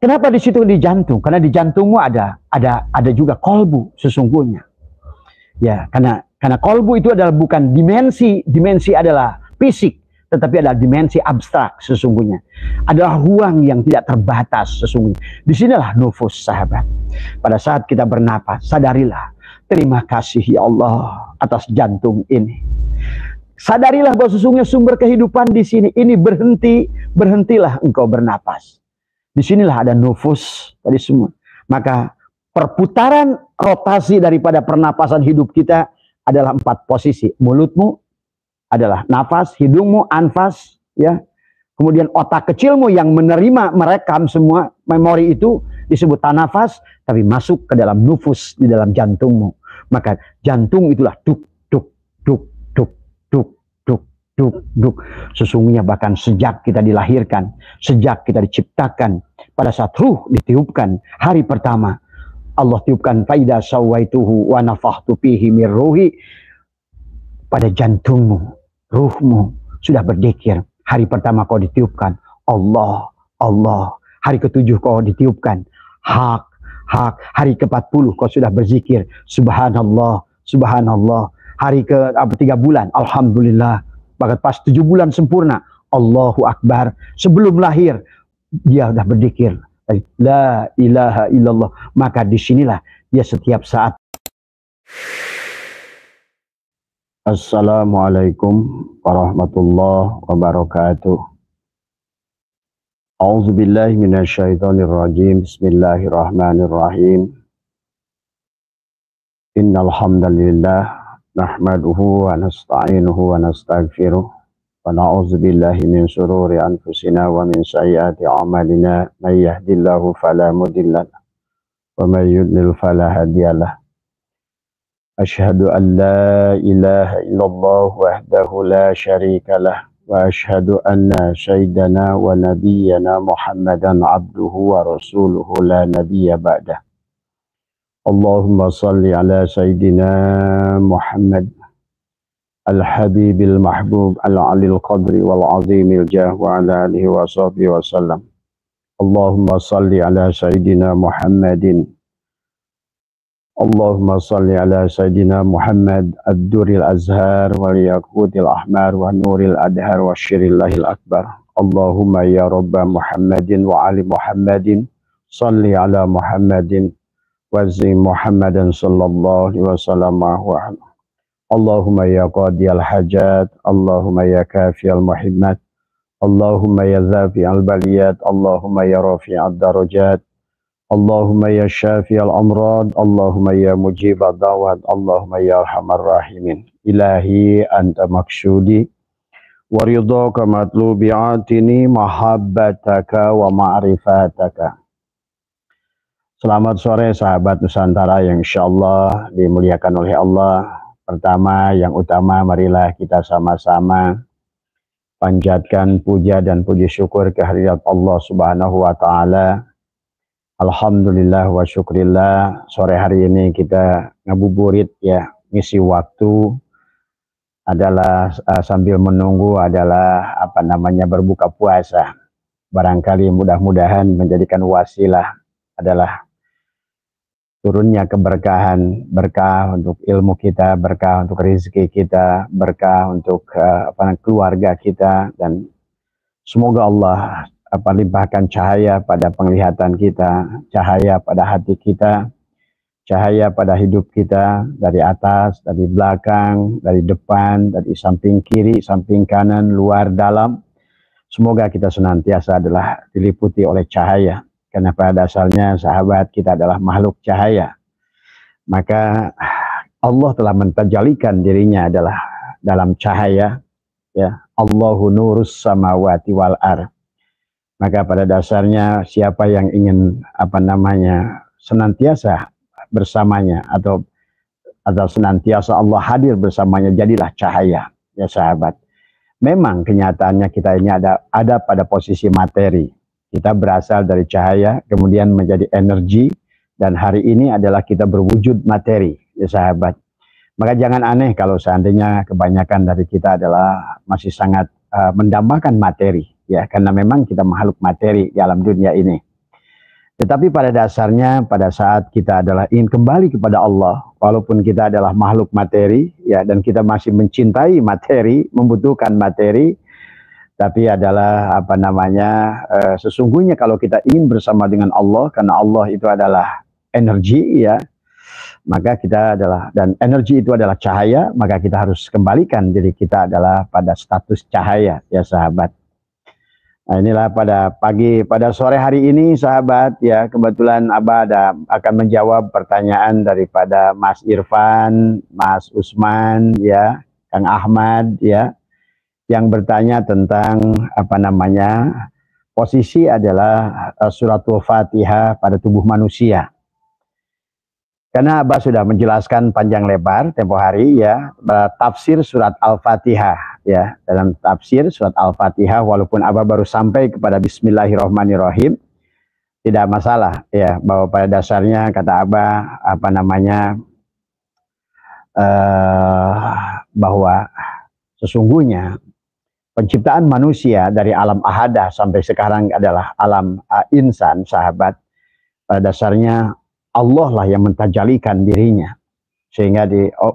Kenapa di situ di jantung? Karena di jantungmu ada juga kolbu sesungguhnya. Ya, karena kolbu itu adalah bukan dimensi adalah fisik, tetapi adalah dimensi abstrak sesungguhnya. Adalah ruang yang tidak terbatas sesungguhnya. Disinilah nufus, sahabat. Pada saat kita bernapas, sadarilah, terima kasih ya Allah atas jantung ini. Sadarilah bahwa sesungguhnya sumber kehidupan di sini. Ini berhentilah engkau bernapas. Disinilah ada nufus tadi semua. Maka perputaran rotasi daripada pernapasan hidup kita adalah 4 posisi. Mulutmu adalah nafas, hidungmu anfas, ya. Kemudian otak kecilmu yang menerima, merekam semua memori itu disebut tanafas, tapi masuk ke dalam nufus di dalam jantungmu. Maka jantung itulah duk duk duk duk duk duk duk duk. Sesungguhnya bahkan sejak kita dilahirkan, sejak kita diciptakan, pada saat ruh ditiupkan hari pertama, Allah tiupkan faida sawaituhu wa nafakhtu fihi mir ruhi. Pada jantungmu, ruhmu sudah berzikir. Hari pertama kau ditiupkan Allah, Allah. Hari ke-7 kau ditiupkan hak, hak. Hari ke-40 kau sudah berzikir subhanallah, subhanallah. Hari ke-3 bulan alhamdulillah. Bahkan pas 7 bulan sempurna Allahu Akbar. Sebelum lahir dia sudah berzikir la ilaha illallah. Maka disinilah dia setiap saat. Assalamualaikum warahmatullahi wabarakatuh. A'udzubillahi minasyaitonirrajim. Bismillahirrahmanirrahim. Innal hamdalillah nahmaduhu wa nasta'inuhu wa nastaghfiruh wa na'udzubillahi min shururi anfusina wa min sayyiati a'malina. May yahdihillahu fala mudilla lahu wa may yudlil fala hadiyalah. Asyhadu an la ilaha illallah wahdahu la syarika lah wa asyhadu anna sayyidana wa nabiyyana Muhammadan abduhu wa rasuluhu la nabiyya ba'dah. Allahumma salli ala sayyidina Muhammad al-habibil mahbub al-alil qadri wal azimil jah wa ala alihi wa sahbihi wa sallam. Allahumma salli ala sayyidina Muhammadin. Allahumma salli ala sayyidina Muhammad ad-duril azhar wal yaqutil ahmar wa nuril adhar wa syirillahil akbar. Allahumma ya rabba Muhammadin wa ali Muhammadin salli ala Muhammadin wa zim Muhammadan sallallahu alaihi wasallam. Allahumma ya qadiyal hajat, Allahumma ya kafiyal muhimmat, Allahumma ya zafi'al baliyat, Allahumma ya rafi'ad darajat, Allahumma ya syafi'al amrad, Allahumma ya mujibad da'wat, Allahumma ya arhamar rahimin. Ilahi anta maksudi wa ridhaka matlubi atini mahabbataka wa ma'rifataka. Selamat sore sahabat Nusantara yang insyaallah dimuliakan oleh Allah. Pertama yang utama, marilah kita sama-sama panjatkan puja dan puji syukur kehadirat Allah Subhanahu wa taala. Alhamdulillah wa syukrillah, sore hari ini kita ngabuburit ya, ngisi waktu adalah sambil menunggu adalah berbuka puasa. Barangkali mudah-mudahan menjadikan wasilah adalah turunnya keberkahan, berkah untuk ilmu kita, berkah untuk rezeki kita, berkah untuk keluarga kita, dan semoga Allah limpahkan cahaya pada penglihatan kita, cahaya pada hati kita, cahaya pada hidup kita, dari atas, dari belakang, dari depan, dari samping kiri, samping kanan, luar, dalam. Semoga kita senantiasa adalah diliputi oleh cahaya, karena pada dasarnya sahabat kita adalah makhluk cahaya. Maka Allah telah mentajalikan dirinya adalah dalam cahaya, ya. Allahu nurus samawati wal ar. Maka pada dasarnya siapa yang ingin senantiasa bersamanya atau senantiasa Allah hadir bersamanya, jadilah cahaya ya sahabat. Memang kenyataannya kita ini ada pada posisi materi. Kita berasal dari cahaya kemudian menjadi energi, dan hari ini adalah kita berwujud materi ya sahabat. Maka jangan aneh kalau seandainya kebanyakan dari kita adalah masih sangat mendambakan materi. Ya, karena memang kita makhluk materi di alam dunia ini. Tetapi pada dasarnya pada saat kita adalah ingin kembali kepada Allah, walaupun kita adalah makhluk materi ya, dan kita masih mencintai materi, membutuhkan materi, tapi adalah apa namanya, sesungguhnya kalau kita ingin bersama dengan Allah, karena Allah itu adalah energi ya, maka kita adalah, dan energi itu adalah cahaya, maka kita harus kembalikan diri kita adalah pada status cahaya ya sahabat. Nah, inilah pada sore hari ini sahabat ya, kebetulan Abah akan menjawab pertanyaan daripada Mas Irfan, Mas Usman ya, Kang Ahmad ya, yang bertanya tentang apa namanya, posisi adalah suratul Fatihah pada tubuh manusia. Karena Abah sudah menjelaskan panjang lebar tempo hari ya, tafsir surat Al-Fatihah ya. Dalam tafsir surat Al-Fatihah, walaupun Abah baru sampai kepada Bismillahirrahmanirrahim, tidak masalah ya, bahwa pada dasarnya kata Abah apa namanya, bahwa sesungguhnya penciptaan manusia dari alam ahadah sampai sekarang adalah alam insan sahabat, pada dasarnya Allah lah yang mentajalikan dirinya, sehingga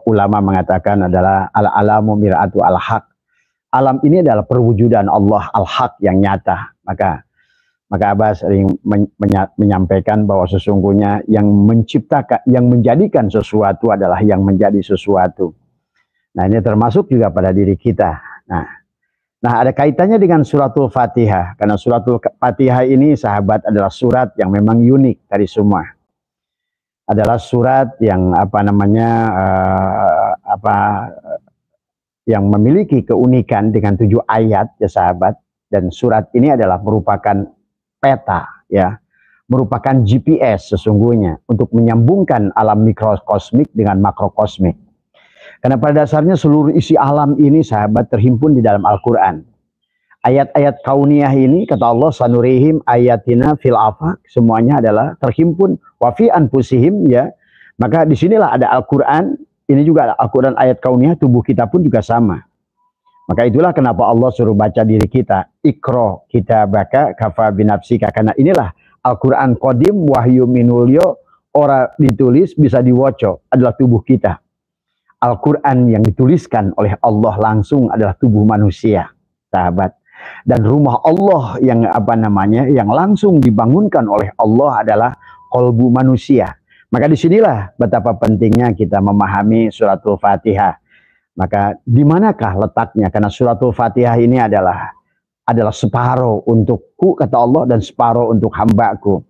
ulama mengatakan adalah al-alamu mir'atu al-haq. Alam ini adalah perwujudan Allah al-haq yang nyata. Maka Abah sering menyampaikan bahwa sesungguhnya yang menciptakan, yang menjadikan sesuatu adalah yang menjadi sesuatu. Nah, ini termasuk juga pada diri kita. Nah, ada kaitannya dengan suratul Fatihah, karena suratul Fatihah ini sahabat adalah surat yang memang unik dari semua. Adalah surat yang apa namanya, yang memiliki keunikan dengan 7 ayat ya sahabat, dan surat ini adalah merupakan peta ya, merupakan GPS sesungguhnya untuk menyambungkan alam mikrokosmik dengan makrokosmik. Karena pada dasarnya seluruh isi alam ini sahabat terhimpun di dalam Al-Quran. Ayat-ayat kauniyah ini kata Allah, sanurihim ayatina fil afaq, semuanya adalah terhimpun wafi anfusihim ya. Maka disinilah ada Al-Quran, ini juga ada Al-Quran ayat kauniyah, tubuh kita pun juga sama. Maka itulah kenapa Allah suruh baca diri kita, ikro kitabaka kafa binafsika, karena inilah Al-Quran qadim wahyu minulyo, ora ditulis bisa diwoco, adalah tubuh kita. Al-Quran yang dituliskan oleh Allah langsung adalah tubuh manusia sahabat. Dan rumah Allah yang apa namanya, yang langsung dibangunkan oleh Allah adalah kolbu manusia. Maka disinilah betapa pentingnya kita memahami suratul Fatihah. Maka di manakah letaknya? Karena suratul Fatihah ini adalah separuh untukku kata Allah, dan separuh untuk hambaku.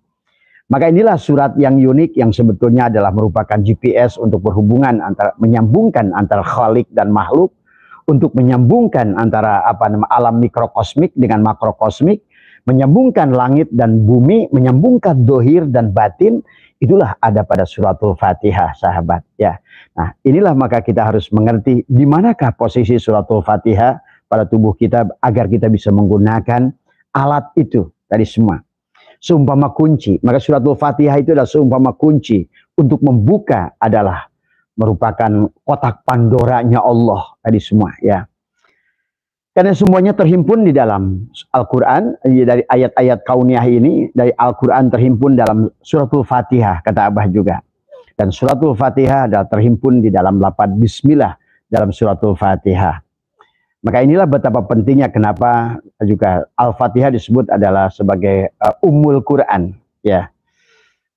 Maka inilah surat yang unik yang sebetulnya adalah merupakan GPS untuk berhubungan antara, menyambungkan antara khalik dan makhluk, untuk menyambungkan antara alam mikrokosmik dengan makrokosmik, menyambungkan langit dan bumi, menyambungkan dohir dan batin. Itulah ada pada suratul Fatihah sahabat ya. Nah, inilah maka kita harus mengerti di manakah posisi suratul Fatihah pada tubuh kita agar kita bisa menggunakan alat itu tadi semua. Seumpama kunci, maka suratul Fatihah itu adalah seumpama kunci untuk membuka, adalah merupakan kotak Pandoranya Allah tadi semua ya. Karena semuanya terhimpun di dalam Al-Quran, dari ayat-ayat kauniyah ini, dari Al-Quran terhimpun dalam suratul Fatihah, kata Abah juga. Dan suratul Fatihah adalah terhimpun di dalam lafaz Bismillah dalam suratul Fatihah. Maka inilah betapa pentingnya kenapa juga Al-Fatihah disebut adalah sebagai Ummul Quran ya.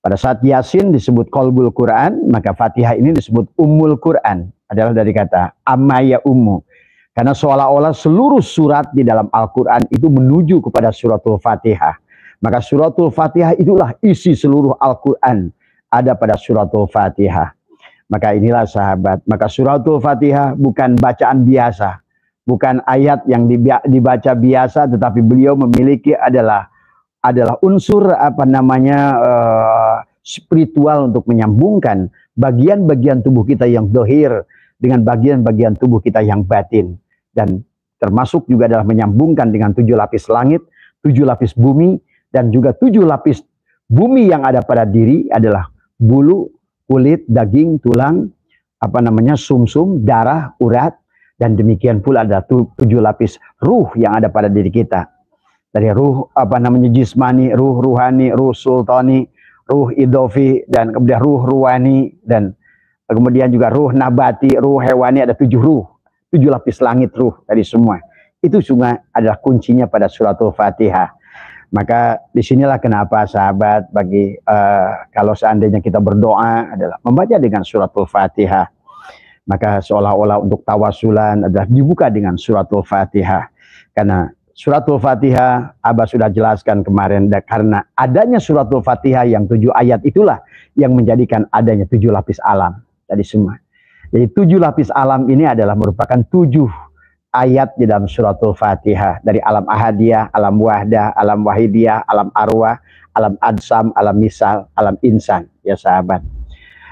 Pada saat Yasin disebut Qalbul Quran, maka Fatihah ini disebut Ummul Quran, adalah dari kata amma ya ummu. Karena seolah-olah seluruh surat di dalam Al-Quran itu menuju kepada suratul Fatihah. Maka suratul Fatihah itulah isi seluruh Al-Quran, ada pada suratul Fatihah. Maka inilah sahabat, maka suratul Fatihah bukan bacaan biasa, bukan ayat yang dibaca biasa, tetapi beliau memiliki adalah unsur apa namanya, spiritual untuk menyambungkan bagian-bagian tubuh kita yang dohir dengan bagian-bagian tubuh kita yang batin, dan termasuk juga adalah menyambungkan dengan 7 lapis langit, 7 lapis bumi, dan juga 7 lapis bumi yang ada pada diri adalah bulu, kulit, daging, tulang, apa namanya, sumsum, darah, urat, dan demikian pula ada 7 lapis ruh yang ada pada diri kita. dari ruh jismani, ruh ruhani, ruh sultani, ruh idofi, dan kemudian ruh ruwani, dan kemudian juga ruh nabati, ruh hewani. Ada 7 ruh, 7 lapis langit ruh dari semua. Itu semua adalah kuncinya pada suratul Fatihah. Maka disinilah kenapa sahabat, bagi kalau seandainya kita berdoa adalah membaca dengan suratul Fatihah, maka seolah-olah untuk tawasulan adalah dibuka dengan suratul Fatihah. Karena suratul Fatihah Abah sudah jelaskan kemarin, karena adanya suratul Fatihah yang 7 ayat itulah yang menjadikan adanya 7 lapis alam tadi semua. Jadi 7 lapis alam ini adalah merupakan 7 ayat di dalam suratul Fatihah, dari alam ahadiyah, alam wahdah, alam wahidiyah, alam arwah, alam adsam, alam misal, alam insan, ya sahabat.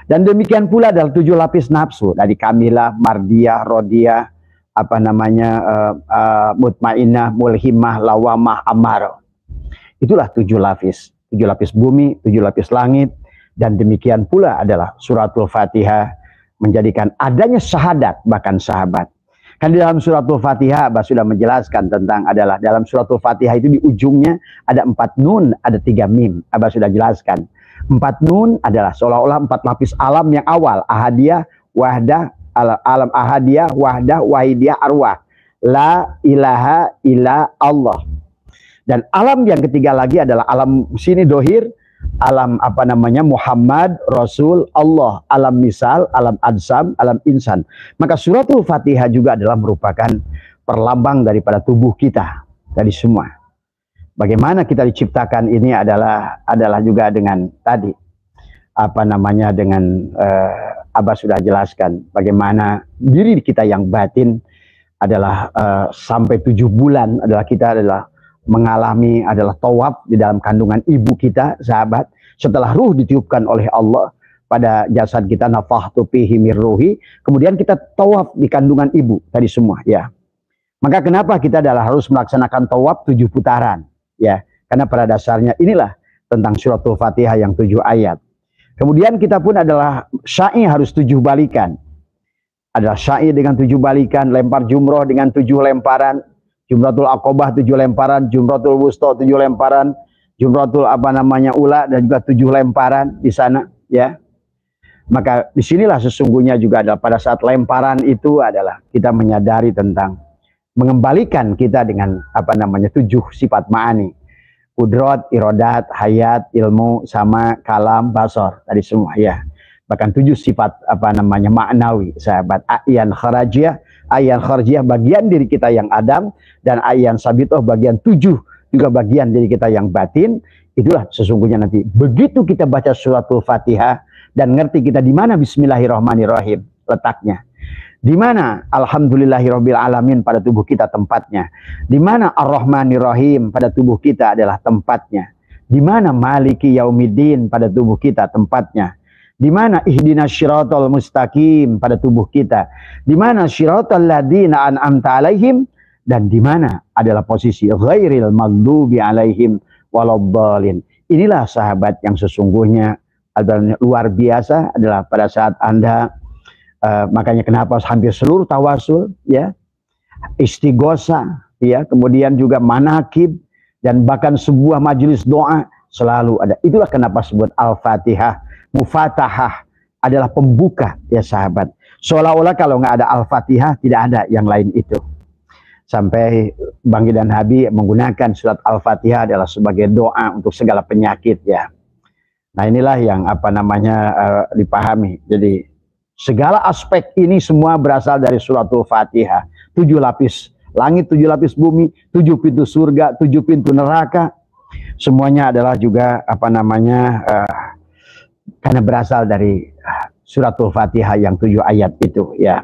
Dan demikian pula dalam 7 lapis nafsu, dari kamilah, mardiyah, rodiyah, mutmainah, mulhimah, lawamah, amar. Itulah 7 lapis. 7 lapis bumi, 7 lapis langit. Dan demikian pula adalah suratul Fatihah menjadikan adanya syahadat, bahkan sahabat. Kan di dalam suratul Fatihah Abah sudah menjelaskan tentang adalah dalam suratul Fatihah itu di ujungnya ada 4 nun, ada 3 mim. Abah sudah jelaskan. 4 nun adalah seolah-olah 4 lapis alam yang awal, ahadiyah, wahdah, alam ahadiyah, wahdah, wahidiyah, arwah. La ilaha illa Allah. Dan alam yang ketiga lagi adalah alam sini dohir, alam Muhammad, Rasul, Allah, alam misal, alam adsam, alam insan. Maka suratul Fatihah juga adalah merupakan perlambang daripada tubuh kita dari semua. Bagaimana kita diciptakan ini adalah juga dengan tadi dengan Abah sudah jelaskan bagaimana diri kita yang batin adalah sampai 7 bulan adalah kita adalah mengalami adalah tawaf di dalam kandungan ibu kita, sahabat. Setelah ruh ditiupkan oleh Allah pada jasad kita, nafahtu fihi mir ruhi, kemudian kita tawaf di kandungan ibu tadi semua, ya. Maka kenapa kita adalah harus melaksanakan tawaf 7 putaran, ya? Karena pada dasarnya inilah tentang suratul Fatihah yang 7 ayat. Kemudian kita pun adalah syai harus 7 balikan. Adalah syai dengan 7 balikan, lempar jumroh dengan 7 lemparan, Jumratul Aqobah 7 lemparan, Jumratul Wusta 7 lemparan, Jumratul ula dan juga 7 lemparan di sana, ya. Maka disinilah sesungguhnya juga adalah pada saat lemparan itu adalah kita menyadari tentang mengembalikan kita dengan 7 sifat ma'ani. Kudrat, irodat, hayat, ilmu, sama, kalam, basor, tadi semua, ya. Bahkan 7 sifat maknawi, sahabat. Ayan kharajiyah bagian diri kita yang Adam, dan ayan sabitoh bagian 7 juga bagian diri kita yang batin. Itulah sesungguhnya nanti begitu kita baca suratul Fatihah dan ngerti kita di mana bismillahirrahmanirrahim letaknya, di mana alhamdulillahirabbil alamin pada tubuh kita tempatnya, di mana arrahmanirrahim pada tubuh kita adalah tempatnya, di mana maliki yaumiddin pada tubuh kita tempatnya, di mana ihdinas syiratal mustaqim pada tubuh kita, di mana syiratal ladzina an'amta alaihim, dan di mana adalah posisi ghairil maghdubi alaihim waladhdallin. Inilah sahabat yang sesungguhnya adalah luar biasa adalah pada saat Anda makanya kenapa hampir seluruh tawasul, ya, istighosa, ya, kemudian juga manakib dan bahkan sebuah majelis doa selalu ada. Itulah kenapa sebut Al-Fatihah mufatahah, adalah pembuka, ya sahabat. Seolah-olah kalau nggak ada Al-Fatihah tidak ada yang lain itu. Sampai Bang dan Habib menggunakan surat Al-Fatihah adalah sebagai doa untuk segala penyakit, ya. Nah inilah yang dipahami. Jadi segala aspek ini semua berasal dari suratul Fatihah. 7 lapis langit, 7 lapis bumi, 7 pintu surga, 7 pintu neraka. Semuanya adalah juga karena berasal dari suratul Fatihah yang 7 ayat itu, ya.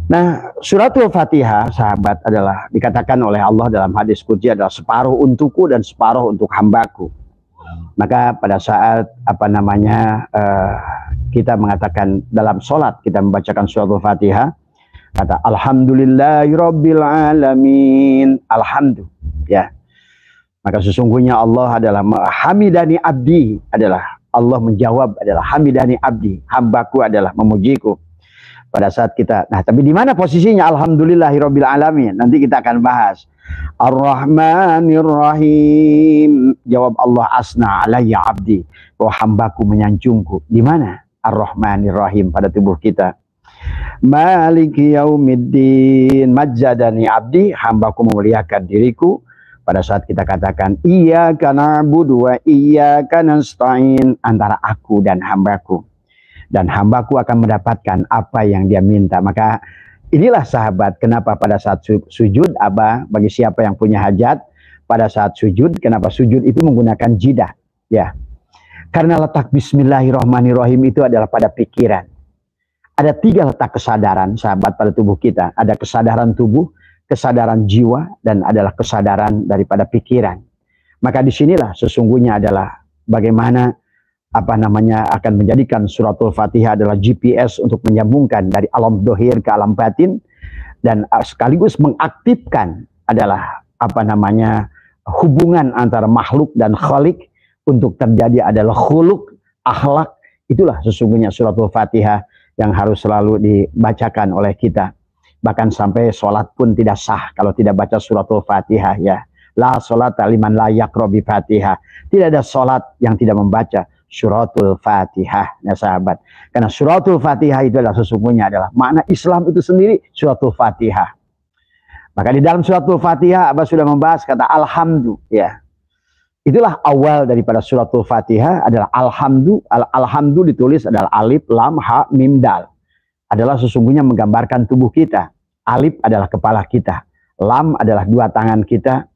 Nah, suratul Fatihah, sahabat, adalah dikatakan oleh Allah dalam hadis qudsi adalah separuh untukku dan separuh untuk hambaku. Maka pada saat kita mengatakan dalam sholat kita membacakan suratul Fatihah, kata alhamdulillahirabbil alamin, alhamdulillah, ya. Maka sesungguhnya Allah adalah hamidani abdi, adalah Allah menjawab adalah hamidani abdi, hambaku adalah memujiku. pada saat kita. Nah, tapi di mana posisinya? Alhamdulillahirabbil alamin. Nanti kita akan bahas. Ar-Rahmanir Rahim. Jawab Allah, asna alayya abdi, bahwa hambaku menyanjungku. Di mana? Ar-Rahmanir Rahim pada tubuh kita. Maliki yaumiddin, majjadani abdi, hambaku memuliakan diriku. Pada saat kita katakan iyyaka na'budu wa iyyaka nasta'in, antara aku dan hambaku. Dan hambaku akan mendapatkan apa yang dia minta. Maka inilah sahabat, kenapa pada saat sujud, bagi siapa yang punya hajat, pada saat sujud, kenapa sujud itu menggunakan jidah? Ya, karena letak bismillahirrahmanirrahim itu adalah pada pikiran. Ada 3 letak kesadaran, sahabat, pada tubuh kita. Ada kesadaran tubuh, kesadaran jiwa, dan adalah kesadaran daripada pikiran. Maka disinilah sesungguhnya adalah bagaimana akan menjadikan suratul Fatihah adalah GPS untuk menyambungkan dari alam dohir ke alam batin, dan sekaligus mengaktifkan adalah hubungan antara makhluk dan khalik untuk terjadi adalah khuluk, akhlak. Itulah sesungguhnya suratul Fatihah yang harus selalu dibacakan oleh kita. Bahkan sampai sholat pun tidak sah kalau tidak baca suratul Fatihah, ya. La sholata liman la yaqra bi Fatihah. Tidak ada sholat yang tidak membaca suratul Fatihah, ya sahabat. Karena suratul Fatihah itu adalah sesungguhnya adalah makna Islam itu sendiri, suratul Fatihah. Maka di dalam suratul Fatihah Abah sudah membahas kata alhamdu, ya. Itulah awal daripada suratul Fatihah adalah alhamdu. Alhamdu ditulis adalah alif, lam, ha, mim, dal. Adalah sesungguhnya menggambarkan tubuh kita. Alif adalah kepala kita. Lam adalah 2 tangan kita.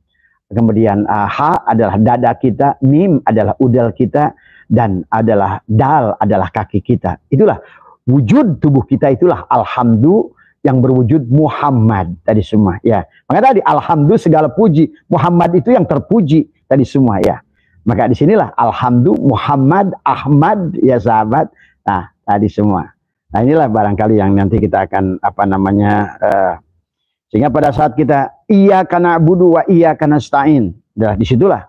Kemudian ha adalah dada kita. Mim adalah udel kita. Dan adalah dal adalah kaki kita. Itulah wujud tubuh kita, itulah alhamdu yang berwujud Muhammad tadi semua, ya. Maka tadi alhamdu segala puji, Muhammad itu yang terpuji tadi semua, ya. Maka disinilah alhamdu Muhammad Ahmad, ya sahabat. Nah, tadi semua. Nah, inilah barangkali yang nanti kita akan sehingga pada saat kita iyyaka na'budu wa iyyaka nasta'in, disitulah.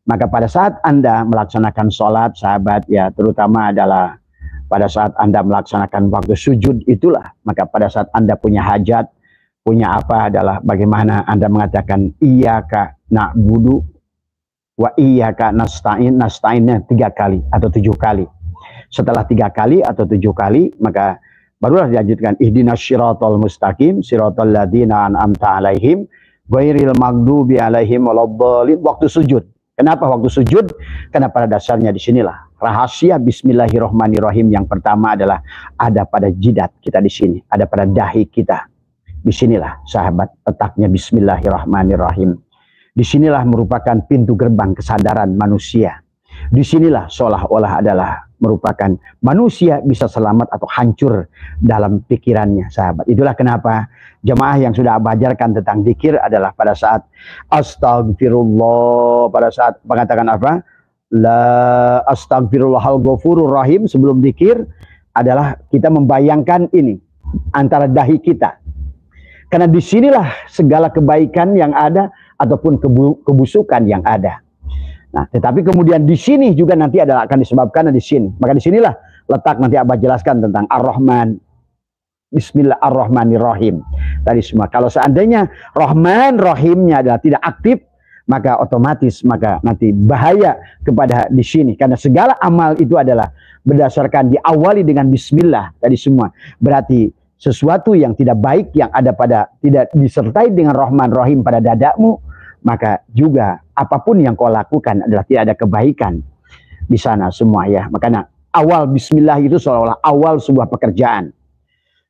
Maka pada saat Anda melaksanakan sholat, sahabat, ya, terutama adalah pada saat Anda melaksanakan waktu sujud, itulah. Maka pada saat Anda punya hajat, punya apa, adalah bagaimana Anda mengatakan iyyaka na'budu wa iyyaka nasta'in. Nasta'innya 3 kali atau 7 kali. Setelah 3 kali atau 7 kali, maka barulah dilanjutkan ihdinas syiratal mustaqim, siratal ladzina an'amta alaihim, ghairil maghdubi alaihim waladdallin. Waktu sujud. Kenapa waktu sujud? Karena pada dasarnya disinilah rahasia bismillahirrahmanirrahim yang pertama adalah ada pada jidat kita di sini, ada pada dahi kita. Disinilah sahabat letaknya bismillahirrahmanirrahim. Disinilah merupakan pintu gerbang kesadaran manusia. Disinilah seolah-olah adalah merupakan manusia bisa selamat atau hancur dalam pikirannya, sahabat. Itulah kenapa jemaah yang sudah ajarkan tentang zikir adalah pada saat astagfirullah, pada saat mengatakan apa? La astagfirullahal ghafurur rahim, sebelum zikir adalah kita membayangkan ini antara dahi kita. Karena disinilah segala kebaikan yang ada ataupun kebusukan yang ada. Nah, tetapi kemudian di sini juga nanti adalah akan disebabkan di sini. Maka disinilah letak nanti Abah jelaskan tentang Ar-Rahman. Bismillahirrahmanirrahim. Tadi semua. Kalau seandainya Rahman Rahimnya adalah tidak aktif, maka otomatis maka nanti bahaya kepada di sini. Karena segala amal itu adalah berdasarkan diawali dengan Bismillah tadi semua. Berarti sesuatu yang tidak baik yang ada pada tidak disertai dengan Rahman Rahim pada dadamu, maka juga apapun yang kau lakukan adalah tidak ada kebaikan di sana semua, ya. Makanya awal Bismillah itu seolah-olah awal sebuah pekerjaan.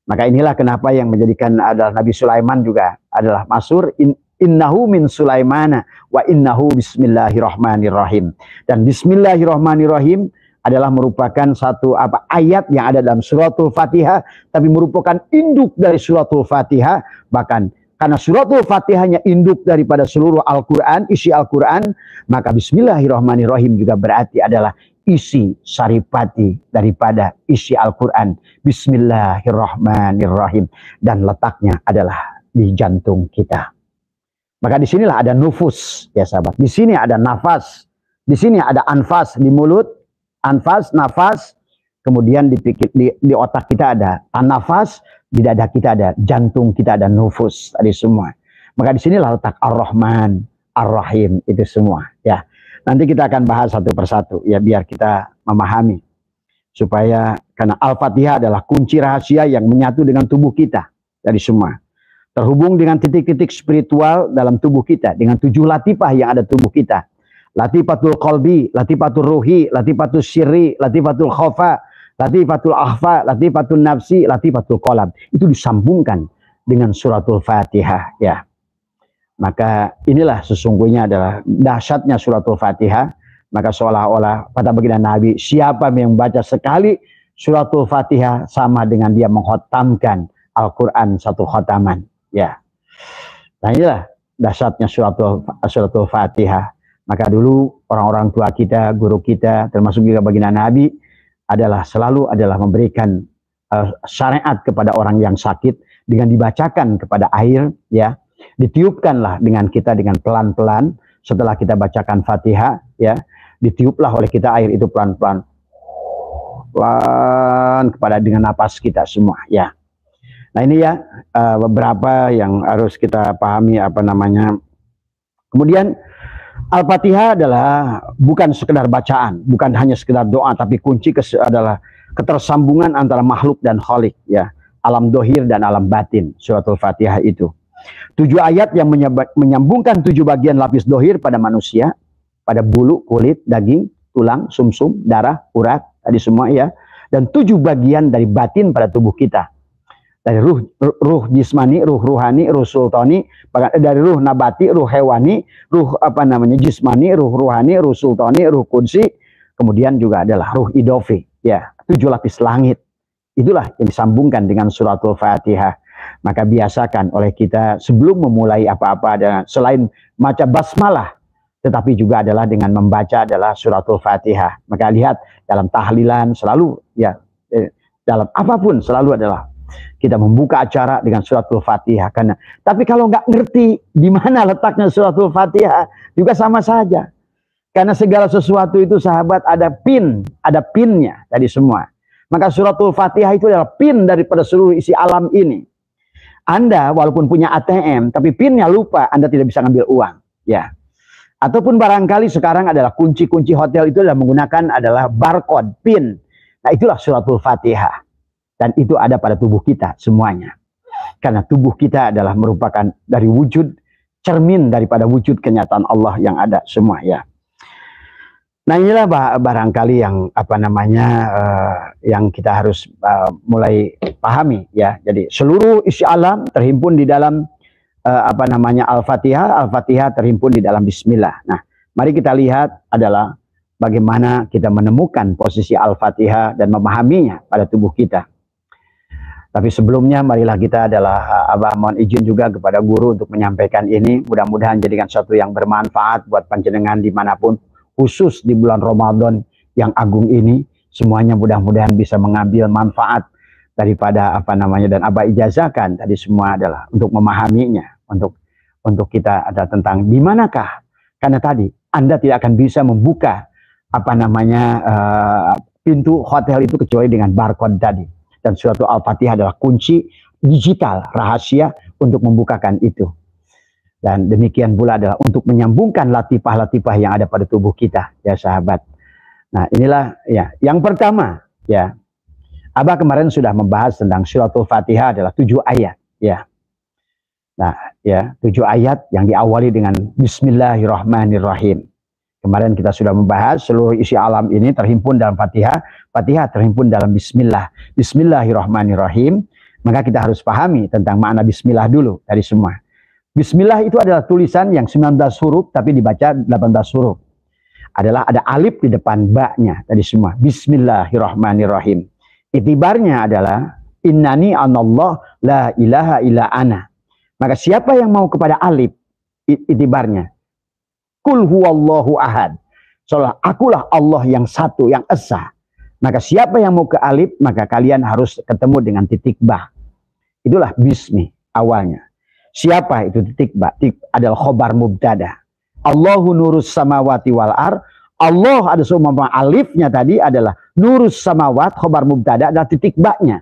Maka inilah kenapa yang menjadikan adalah Nabi Sulaiman juga adalah masyhur innahu min Sulaimana wa innahu bismillahirrahmanirrahim. Dan bismillahirrahmanirrahim adalah merupakan satu ayat yang ada dalam suratul Fatihah, tapi merupakan induk dari suratul Fatihah. Bahkan karena suratul Fatihahnya induk daripada seluruh Al-Quran, isi Al-Quran, maka bismillahirrahmanirrahim juga berarti adalah isi saripati daripada isi Al-Quran. Bismillahirrahmanirrahim. Dan letaknya adalah di jantung kita. Maka disinilah ada nufus, ya sahabat. Di sini ada nafas. Di sini ada anfas di mulut. Anfas, nafas. Kemudian di otak kita ada anafas, Di dada kita ada jantung, kita ada nufus, tadi semua. Maka di sinilah letak Ar-Rahman, Ar-Rahim, itu semua. Ya, nanti kita akan bahas satu persatu, ya, biar kita memahami. Supaya, karena Al-Fatihah adalah kunci rahasia yang menyatu dengan tubuh kita, tadi semua. Terhubung dengan titik-titik spiritual dalam tubuh kita, dengan 7 latifah yang ada tubuh kita. Latifatul qalbi, latifatul ruhi, latifatul syirri, latifatul khofa, latifatul akhfa, latifatul nafsi, latifatul qalam. Itu disambungkan dengan suratul Fatihah, ya. Maka inilah sesungguhnya adalah dahsyatnya suratul Fatihah. Maka seolah-olah kata baginda Nabi, siapa yang membaca sekali suratul Fatihah sama dengan dia mengkhatamkan Al-Quran satu khataman, ya. Nah, inilah dahsyatnya suratul Fatihah. Maka dulu orang-orang tua kita, guru kita, termasuk juga baginda Nabi, selalu memberikan syariat kepada orang yang sakit dengan dibacakan kepada air, ya. Ditiupkanlah dengan kita dengan pelan-pelan setelah kita bacakan Fatihah, ya. Ditiuplah oleh kita air itu pelan-pelan kepada dengan napas kita semua, ya. Nah, ini ya beberapa yang harus kita pahami Kemudian Al-Fatihah adalah bukan sekedar bacaan, bukan hanya sekedar doa, tapi kunci adalah ketersambungan antara makhluk dan khalik, ya, alam dohir dan alam batin. Suratul Fatihah itu 7 ayat yang menyambungkan 7 bagian lapis dohir pada manusia, pada bulu, kulit, daging, tulang, sumsum, darah, urat, tadi semua, ya, dan 7 bagian dari batin pada tubuh kita. Dari ruh jismani, ruh ruhani, ruh sultani, dari ruh nabati, ruh hewani, ruh jismani, ruh ruhani, ruh sultani, ruh kunsi, kemudian juga adalah ruh idofi, ya, 7 lapis langit. Itulah yang disambungkan dengan suratul Fatihah. Maka biasakan oleh kita sebelum memulai apa-apa selain baca basmalah, tetapi juga adalah dengan membaca adalah suratul Fatihah. Maka lihat dalam tahlilan selalu, ya, dalam apapun selalu adalah kita membuka acara dengan suratul Fatihah. Tapi kalau nggak ngerti di mana letaknya suratul Fatihah juga sama saja. Karena segala sesuatu itu sahabat ada pinnya tadi semua. Maka suratul Fatihah itu adalah pin daripada seluruh isi alam ini. Anda walaupun punya ATM tapi pinnya lupa, Anda tidak bisa ngambil uang, ya. Ataupun barangkali sekarang adalah kunci-kunci hotel itu adalah menggunakan barcode, pin. Nah, itulah suratul Fatihah. Dan itu ada pada tubuh kita semuanya. Karena tubuh kita adalah merupakan dari wujud, cermin daripada wujud kenyataan Allah yang ada semua, ya. Nah, inilah barangkali yang yang kita harus mulai pahami, ya. Jadi seluruh isi alam terhimpun di dalam Al-Fatihah. Al-Fatihah terhimpun di dalam Bismillah. Nah, mari kita lihat adalah bagaimana kita menemukan posisi Al-Fatihah dan memahaminya pada tubuh kita. Tapi sebelumnya marilah kita mohon izin juga kepada guru untuk menyampaikan ini. Mudah-mudahan jadikan sesuatu yang bermanfaat buat panjenengan dimanapun, khusus di bulan Ramadan yang agung ini. Semuanya mudah-mudahan bisa mengambil manfaat daripada dan Abah ijazahkan tadi semua adalah untuk memahaminya, untuk kita ada tentang di manakah, karena tadi Anda tidak akan bisa membuka pintu hotel itu kecuali dengan barcode tadi. Dan suratul Al-Fatihah adalah kunci digital rahasia untuk membukakan itu. Dan demikian pula adalah untuk menyambungkan latifah-latifah yang ada pada tubuh kita, ya sahabat. Nah, inilah ya yang pertama, ya. Abah kemarin sudah membahas tentang suratul Fatihah adalah 7 ayat, ya. Nah, ya, 7 ayat yang diawali dengan Bismillahirrahmanirrahim. Kemarin kita sudah membahas seluruh isi alam ini terhimpun dalam Fatihah. Fatihah terhimpun dalam Bismillah. Bismillahirrahmanirrahim. Maka kita harus pahami tentang makna Bismillah dulu dari semua. Bismillah itu adalah tulisan yang 19 huruf tapi dibaca 18 huruf. Ada alif di depan ba-nya tadi semua. Bismillahirrahmanirrahim. Itibarnya adalah innani anallah la ilaha illa ana. Maka siapa yang mau kepada alif, itibarnya Kul huwallahu ahad. Seolah akulah Allah yang satu, yang esa. Maka siapa yang mau ke alif, maka kalian harus ketemu dengan titik ba. Itulah bismi awalnya. Siapa itu titik ba? Adalah khobar mubtada. Allahu nurus samawati wal ar. Allah ada semua alifnya tadi adalah nurus samawat, khobar mubtada adalah titik ba-nya.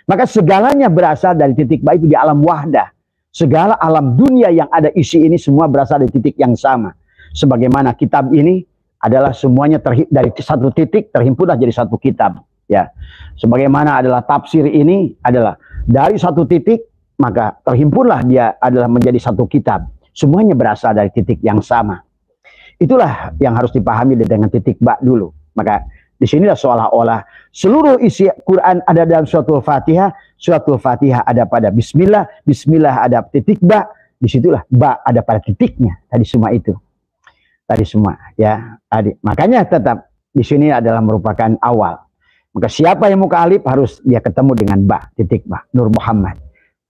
Maka segalanya berasal dari titik ba itu di alam wahdah. Segala alam dunia yang ada isi ini semua berasal dari titik yang sama. Sebagaimana kitab ini adalah semuanya dari satu titik terhimpunlah jadi satu kitab. Ya, sebagaimana adalah tafsir ini adalah dari satu titik maka terhimpunlah dia adalah menjadi satu kitab. Semuanya berasal dari titik yang sama. Itulah yang harus dipahami dengan titik ba dulu. Maka di sinilah seolah-olah seluruh isi Quran ada dalam suratul Fatihah. Suratul Fatihah ada pada Bismillah. Bismillah ada titik ba. Disitulah ba ada pada titiknya. Tadi semua itu. Tadi semua ya. Tadi. Makanya tetap di sini adalah merupakan awal. Maka siapa yang muka alif harus dia ketemu dengan ba. Titik ba. Nur Muhammad.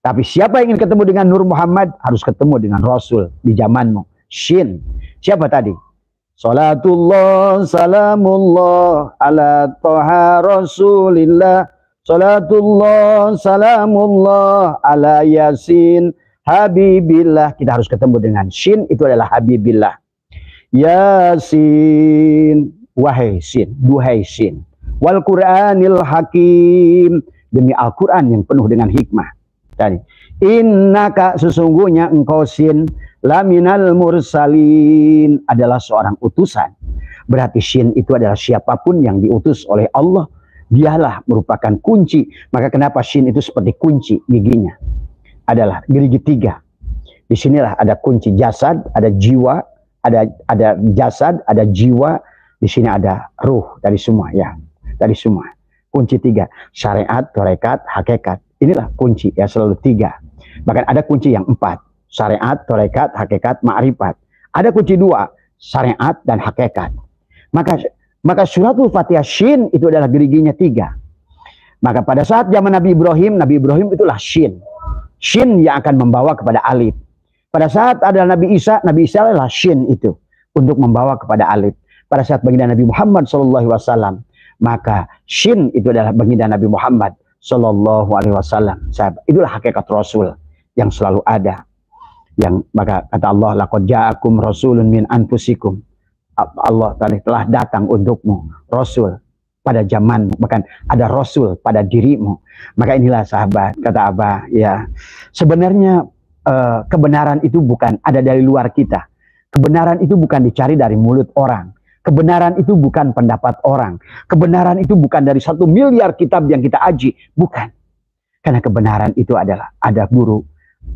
Tapi siapa yang ingin ketemu dengan Nur Muhammad harus ketemu dengan Rasul di zamanmu. Shin. Siapa tadi? Salatullah salamullah ala toha rasulillah. Salatullah salamullah ala yasin habibillah. Kita harus ketemu dengan Shin, itu adalah habibillah. Yasin, wahai Shin, duhai Shin. Wal Qur'anil hakim, demi Al-Quran yang penuh dengan hikmah. Tadi, innaka sesungguhnya engkau Shin laminal mursalin, adalah seorang utusan. Berarti Shin itu adalah siapapun yang diutus oleh Allah, dialah merupakan kunci. Maka kenapa Shin itu seperti kunci giginya? Adalah gerigi tiga. Di sinilah ada kunci jasad, ada jiwa, ada jasad, ada jiwa. Di sini ada ruh dari semua ya, dari semua. Kunci tiga, syariat, tarekat, hakikat. Inilah kunci ya, selalu tiga. Bahkan ada kunci yang empat. Syariat, tarekat, hakikat, ma'rifat. Ada kunci dua, syariat dan hakikat. Maka suratul Fatihah Shin itu adalah geriginya tiga. Maka pada saat zaman Nabi Ibrahim itulah Shin. Shin yang akan membawa kepada alif. Pada saat ada Nabi Isa adalah Shin itu untuk membawa kepada alif. Pada saat baginda Nabi Muhammad SAW, maka Shin itu adalah baginda Nabi Muhammad SAW. Itulah hakikat Rasul yang selalu ada. Yang maka kata Allah, laqad ja'akum rasulun min anfusikum. Allah telah datang untukmu Rasul pada zamanmu, bahkan ada Rasul pada dirimu. Maka inilah sahabat, kata Abah ya, sebenarnya kebenaran itu bukan ada dari luar kita. Kebenaran itu bukan dicari dari mulut orang. Kebenaran itu bukan pendapat orang. Kebenaran itu bukan dari 1 miliar kitab yang kita aji, bukan. Karena kebenaran itu adalah ada guru,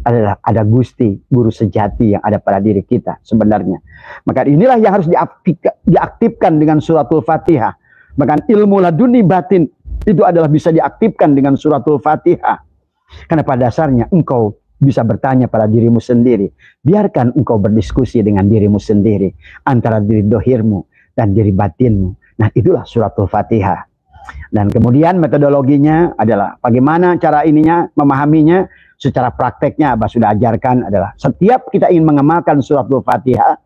ada Gusti, guru sejati yang ada pada diri kita sebenarnya. Maka inilah yang harus diaktifkan dengan suratul Fatihah. Bahkan ilmu laduni batin itu adalah bisa diaktifkan dengan suratul Fatihah. Karena pada dasarnya engkau bisa bertanya pada dirimu sendiri. Biarkan engkau berdiskusi dengan dirimu sendiri. Antara diri dohirmu dan diri batinmu. Nah itulah suratul Fatihah. Dan kemudian metodologinya adalah bagaimana cara ininya, memahaminya. Secara prakteknya Abah sudah ajarkan adalah setiap kita ingin mengamalkan suratul Fatihah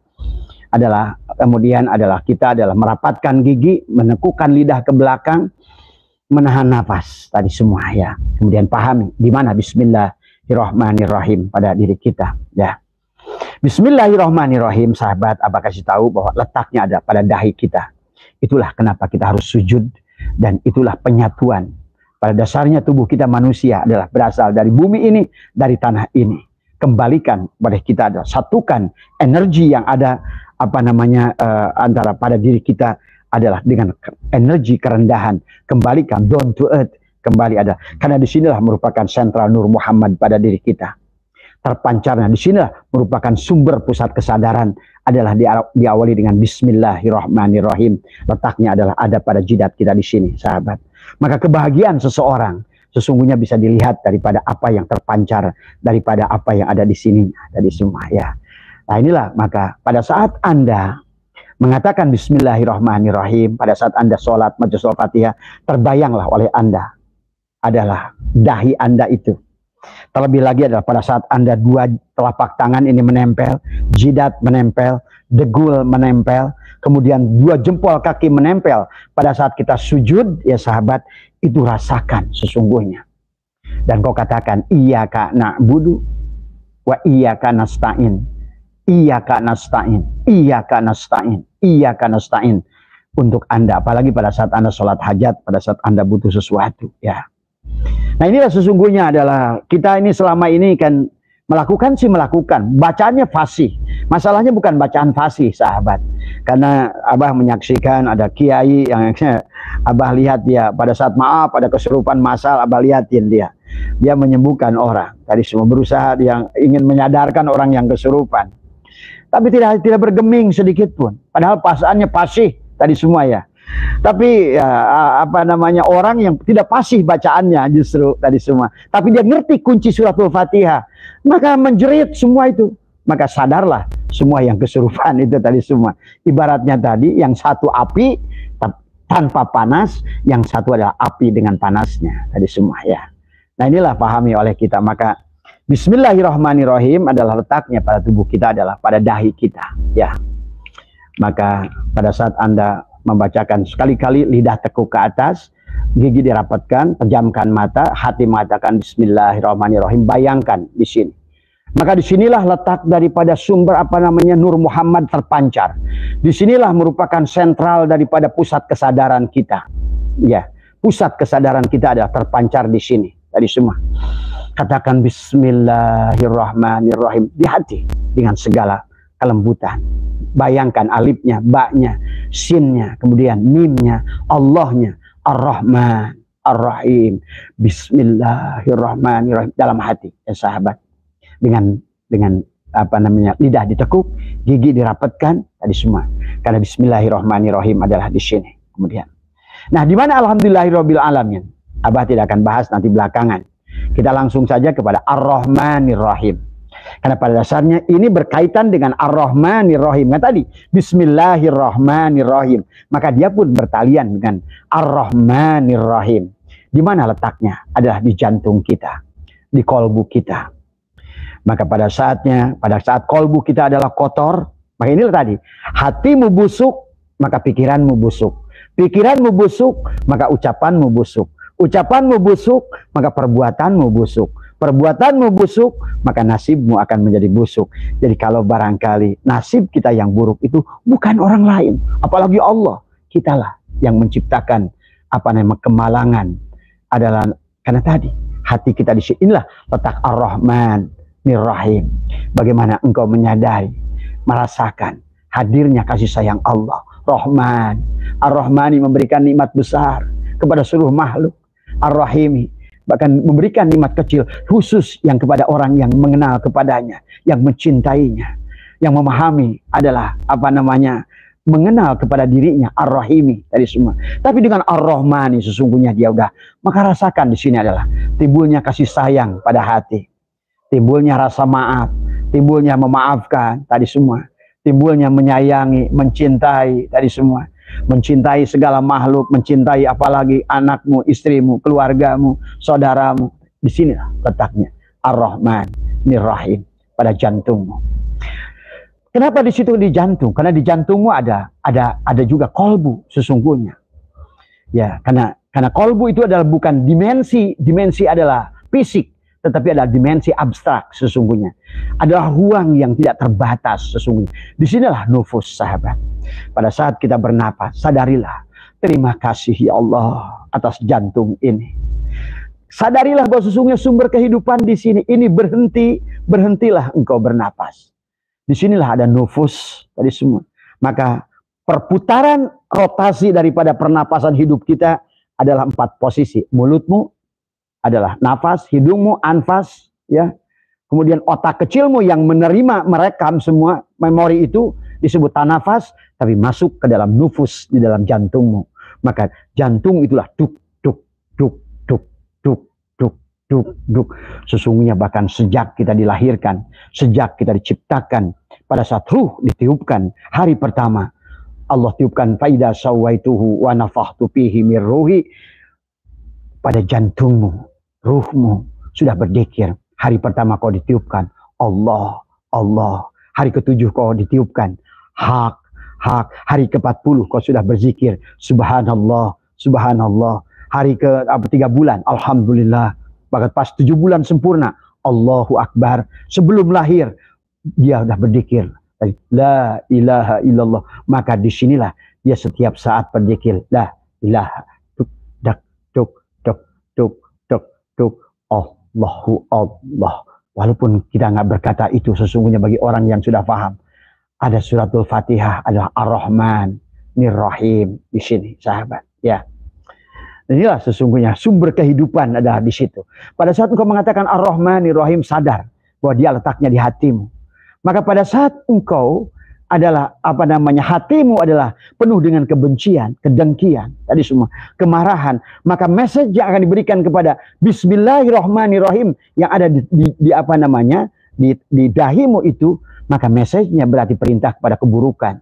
adalah kemudian adalah kita adalah merapatkan gigi, menekukan lidah ke belakang, menahan nafas tadi semua ya. Kemudian pahami di mana Bismillahirrahmanirrahim pada diri kita ya. Bismillahirrahmanirrahim sahabat, Abah kasih tahu bahwa letaknya ada pada dahi kita. Itulah kenapa kita harus sujud dan itulah penyatuan. Pada dasarnya tubuh kita manusia adalah berasal dari bumi ini, dari tanah ini. Kembalikan pada kita adalah satukan energi yang ada antara pada diri kita adalah dengan energi kerendahan. Kembalikan down to earth, kembali ada. Karena disinilah merupakan sentral Nur Muhammad pada diri kita. Terpancarnya disinilah merupakan sumber pusat kesadaran adalah diawali dengan Bismillahirrahmanirrahim. Letaknya adalah ada pada jidat kita di sini, sahabat. Maka kebahagiaan seseorang sesungguhnya bisa dilihat daripada apa yang terpancar, daripada apa yang ada di sini, dari semua ya. Nah inilah maka pada saat Anda mengatakan Bismillahirrahmanirrahim, pada saat Anda sholat majelis Fatihah, terbayanglah oleh Anda adalah dahi Anda itu. Terlebih lagi adalah pada saat Anda dua telapak tangan ini menempel, jidat menempel, degul menempel, kemudian dua jempol kaki menempel. Pada saat kita sujud ya sahabat, itu rasakan sesungguhnya. Dan kau katakan iyyaka na'budu wa iyyaka nasta'in. Iyyaka nasta'in, iyyaka nasta'in, iyyaka nasta'in. Untuk Anda, apalagi pada saat Anda sholat hajat, pada saat Anda butuh sesuatu ya. Nah inilah sesungguhnya adalah kita ini selama ini kan melakukan bacaannya fasih. Masalahnya bukan bacaan fasih sahabat. Karena Abah menyaksikan ada kiai yang Abah lihat dia pada saat maaf, pada kesurupan masal, Abah lihatin dia. Dia menyembuhkan orang. Tadi semua berusaha yang ingin menyadarkan orang yang kesurupan. Tapi tidak bergeming sedikit pun. Padahal pasaannya fasih tadi semua ya. Tapi ya, orang yang tidak fasih bacaannya justru tadi semua. Tapi dia ngerti kunci suratul Fatihah. Maka menjerit semua itu. Maka sadarlah semua yang kesurupan itu tadi semua. Ibaratnya tadi yang satu api tanpa panas, yang satu adalah api dengan panasnya tadi semua ya. Nah inilah pahami oleh kita. Maka Bismillahirrahmanirrahim adalah letaknya pada tubuh kita, adalah pada dahi kita ya. Maka pada saat Anda membacakan sekali-kali lidah tekuk ke atas, gigi dirapatkan, pejamkan mata, hati mengatakan Bismillahirrahmanirrahim. Bayangkan di sini. Maka disinilah letak daripada sumber Nur Muhammad terpancar. Disinilah merupakan sentral daripada pusat kesadaran kita. Ya, pusat kesadaran kita adalah terpancar di sini. Tadi semua. Katakan Bismillahirrahmanirrahim di hati dengan segala kelembutan. Bayangkan alifnya, baknya, sinnya, kemudian mimnya, Allahnya, Ar-Rahman, Ar-Rahim, Bismillahirrahmanirrahim dalam hati ya sahabat. Dengan lidah ditekuk, gigi dirapatkan tadi semua. Karena Bismillahirrahmanirrahim adalah di sini. Kemudian, nah di mana Alhamdulillahirabbil alamin? Abah tidak akan bahas nanti belakangan. Kita langsung saja kepada Ar-Rahmanirrahim. Karena pada dasarnya ini berkaitan dengan Ar-Rahmanirrahim. Nah tadi Bismillahirrahmanirrahim. Maka dia pun bertalian dengan Ar-Rahmanirrahim. Di mana letaknya? Adalah di jantung kita, di kolbu kita. Maka pada saat kolbu kita adalah kotor, maka inilah tadi, hatimu busuk, maka pikiranmu busuk. Pikiranmu busuk, maka ucapanmu busuk. Ucapanmu busuk, maka perbuatanmu busuk. Perbuatanmu busuk, maka nasibmu akan menjadi busuk. Jadi kalau barangkali nasib kita yang buruk itu bukan orang lain, apalagi Allah, kitalah yang menciptakan kemalangan. Adalah karena tadi hati kita di sini. Inilah letak Ar-Rahmanirrahim. Bagaimana engkau menyadari, merasakan hadirnya kasih sayang Allah. Rahman, Ar-Rahmani memberikan nikmat besar kepada seluruh makhluk. Ar-Rahimi bahkan memberikan nikmat kecil khusus yang kepada orang yang mengenal kepadanya, yang mencintainya, yang memahami adalah mengenal kepada dirinya. Ar-Rahimi tadi semua. Tapi dengan Ar-Rahmani sesungguhnya dia udah. Maka rasakan di sini adalah timbulnya kasih sayang pada hati, timbulnya rasa maaf, timbulnya memaafkan tadi semua, timbulnya menyayangi, mencintai tadi semua. Mencintai segala makhluk, mencintai apalagi anakmu, istrimu, keluargamu, saudaramu. Di sinilah letaknya Ar-Rahmanirrahim pada jantungmu. Kenapa di situ di jantung? Karena di jantungmu ada juga kolbu sesungguhnya. Ya, karena kolbu itu adalah bukan dimensi adalah fisik, tetapi adalah dimensi abstrak sesungguhnya. Adalah ruang yang tidak terbatas sesungguhnya. Disinilah nufus sahabat. Pada saat kita bernapas, sadarilah, terima kasih ya Allah atas jantung ini. Sadarilah bahwa sesungguhnya sumber kehidupan di sini. Ini berhentilah engkau bernapas. Disinilah ada nufus tadi semua. Maka perputaran rotasi daripada pernapasan hidup kita adalah 4 posisi. Mulutmu adalah nafas, hidungmu anfas, ya. Kemudian otak kecilmu yang merekam semua memori itu disebut tanafas, tapi masuk ke dalam nufus di dalam jantungmu. Maka jantung itulah duk duk duk duk duk duk duk duk. Sesungguhnya bahkan sejak kita dilahirkan, sejak kita diciptakan, pada saat ruh ditiupkan hari pertama, Allah tiupkan faida sawaituhu wa nafakhtu fihi mir ruhi. Pada jantungmu, ruhmu sudah berzikir. Hari pertama kau ditiupkan Allah, Allah. Hari ke-7 kau ditiupkan hak, hak. Hari ke-40 kau sudah berzikir subhanallah, subhanallah. Hari ke-3 bulan alhamdulillah. Bahkan pas 7 bulan sempurna Allahu Akbar. Sebelum lahir dia sudah berzikir la ilaha illallah. Maka disinilah dia setiap saat berzikir la ilaha tuk dak tuk tuk tuk tuk Tuh, Allahu Allah. Walaupun kita nggak berkata itu, sesungguhnya bagi orang yang sudah paham, ada suratul Fatihah adalah Ar-Rahman, Nir-Rahim di sini, sahabat. Ya. Inilah sesungguhnya sumber kehidupan adalah di situ. Pada saat engkau mengatakan Ar-Rahman, Nir-Rahim, sadar bahwa dia letaknya di hatimu. Maka pada saat engkau adalah hatimu adalah penuh dengan kebencian, kedengkian, tadi semua kemarahan, maka message yang akan diberikan kepada Bismillahirrahmanirrahim yang ada di dahimu itu, maka message-nya berarti perintah kepada keburukan.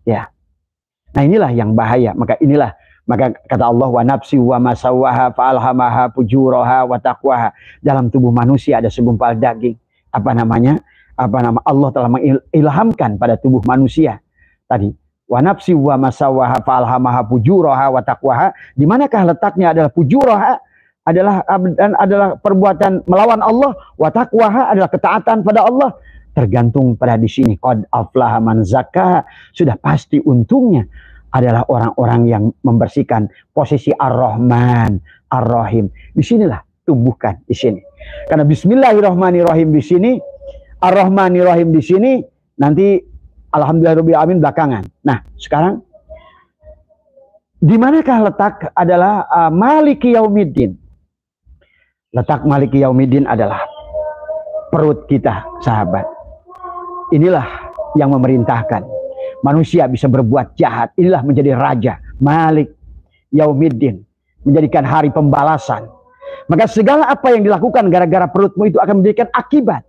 Ya. Nah, inilah yang bahaya. Maka kata Allah, wa nafsi wa masawaha fa'alhamaha fujuraha wa taqwaha. Dalam tubuh manusia ada segumpal daging. Allah telah mengilhamkan pada tubuh manusia. Tadi, wa nafsi wa masawaha fa'alhamaha fujuraha wa taqwaha. Di manakah letaknya adalah fujuraha? Adalah perbuatan melawan Allah, wa taqwaha adalah ketaatan pada Allah. Tergantung pada di sini. Qad aflaha man zakkaha. Sudah pasti untungnya adalah orang-orang yang membersihkan posisi Ar-Rahman, Ar-Rahim. Disinilah tumbuhkan di sini. Karena Bismillahirrahmanirrahim di sini, Ar-Rahmanirrahim di sini, nanti Alhamdulillahirabbil alamin belakangan. Nah, sekarang di manakah letak adalah Maliki Yaumiddin? Letak Maliki Yaumiddin adalah perut kita, sahabat. Inilah yang memerintahkan manusia bisa berbuat jahat. Inilah menjadi raja, Malik Yaumiddin, menjadikan hari pembalasan. Maka segala apa yang dilakukan gara-gara perutmu itu akan menjadikan akibat.